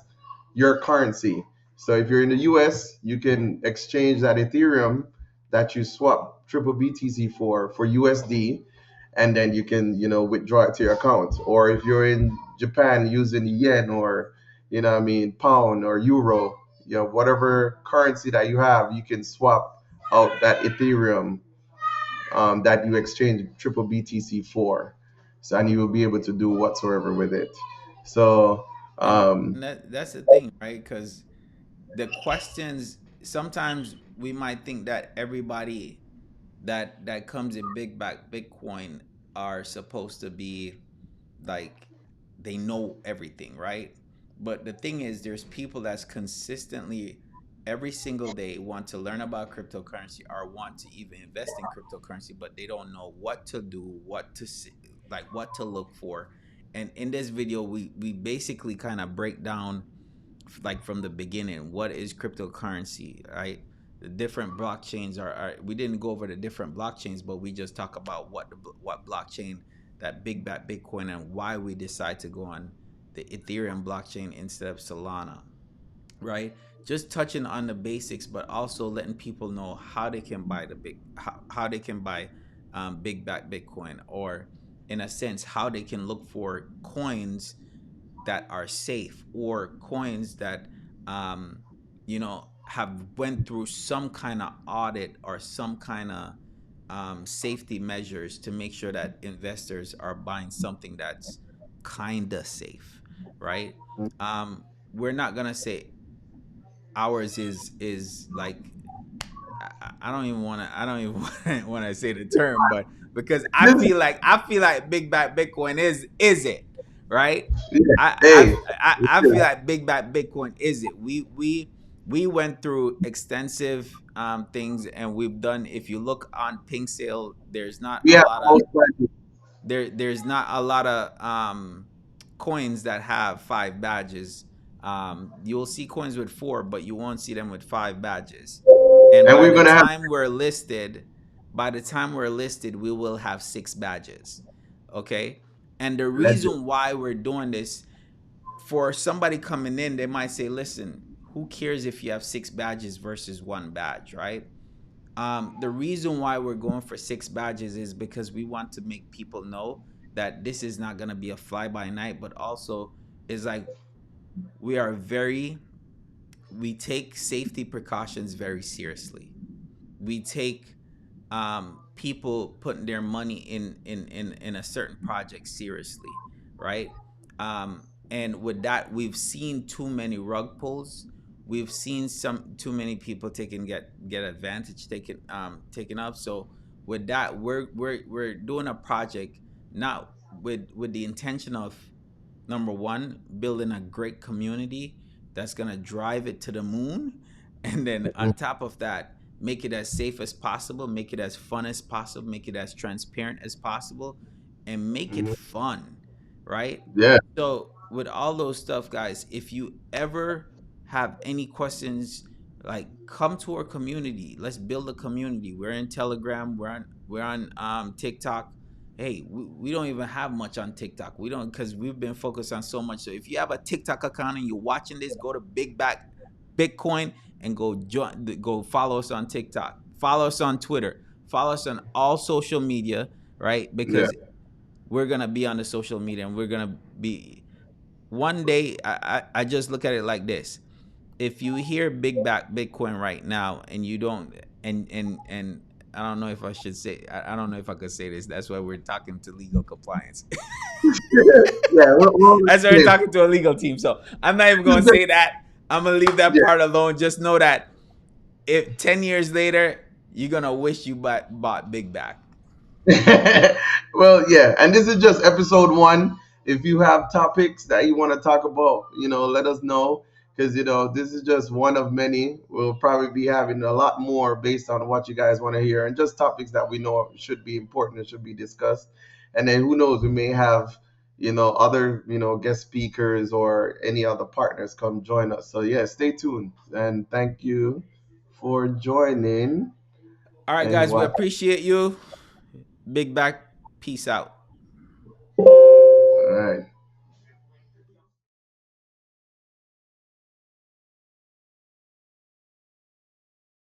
your currency. So if you're in the US, you can exchange that Ethereum that you swap triple BTC for USD, and then you can withdraw it to your account. Or if you're in Japan using yen or what I mean pound or euro, whatever currency that you have, you can swap out that Ethereum that you exchange triple BTC for. So and you will be able to do whatsoever with it. So and um, that's the thing, right? Because the questions sometimes we might think that everybody that comes in big back Bitcoin are supposed to be like they know everything, right? But the thing is, there's people that's consistently every single day want to learn about cryptocurrency or want to even invest in cryptocurrency, but they don't know what to do, what to see, like what to look for. And in this video, we basically kind of break down like from the beginning what is cryptocurrency, right? The different blockchains are we didn't go over the different blockchains, but we just talk about what blockchain that big bat Bitcoin and why we decide to go on the Ethereum blockchain instead of Solana, right? Just touching on the basics, but also letting people know how they can buy how they can buy big bat Bitcoin, or in a sense how they can look for coins that are safe, or coins that have went through some kind of audit or some kind of safety measures to make sure that investors are buying something that's kind of safe, right? We're not gonna say ours is like I don't even want to. I don't even want to say the term, but because this, I feel like big back Bitcoin is it, right? yeah, I I hey, I feel like big back Bitcoin is it. We went through extensive things, and we've done. If you look on Pinksale, there's not we a have lot of most likely, there's not a lot of coins that have 5 badges. You'll see coins with 4, but you won't see them with 5 badges. And and we're gonna have by the time we're listed, we will have 6 badges. Okay. And the legend. reason why we're doing this, for somebody coming in, they might say, listen, who cares if you have 6 badges versus 1 badge, right? The reason why we're going for 6 badges is because we want to make people know that this is not going to be a fly by night, but also is like we are very, we take safety precautions very seriously. We take people putting their money in a certain project seriously, right? And with that, we've seen too many rug pulls. We've seen some too many people taking get advantage taken up. So with that, we're doing a project not with the intention of, number one, building a great community that's gonna drive it to the moon, and then on top of that, make it as safe as possible, make it as fun as possible, make it as transparent as possible, and make it Mhm. fun, right? Yeah, So with all those stuff, guys, if you ever have any questions, like come to our community. Let's build a community. We're in Telegram. We're on TikTok. Hey, we don't even have much on TikTok. We don't, because we've been focused on so much. So if you have a TikTok account and you're watching this, go to Big Back Bitcoin and go follow us on TikTok. Follow us on Twitter. Follow us on all social media, right? yeah. Because we're gonna be on the social media, and we're gonna be one day I just look at it like this. If you hear big back Bitcoin right now and you don't and I don't know if I should say I don't know if I could say this. That's why we're talking to legal compliance. Yeah, we're all the That's why we're same. talking to a legal team. So I'm not even This gonna is just, say that. I'm gonna leave that yeah. part alone. Just know that if 10 years later, you're gonna wish you bought big back. Well, yeah, and this is just episode one. If you have topics that you want to talk about, let us know, because this is just one of many. We'll probably be having a lot more based on what you guys want to hear, and just topics that we know should be important and should be discussed. And then who knows, we may have other guest speakers or any other partners come join us. So yeah, stay tuned and thank you for joining All right, and guys, we what. appreciate you. Big back. Peace out. All right.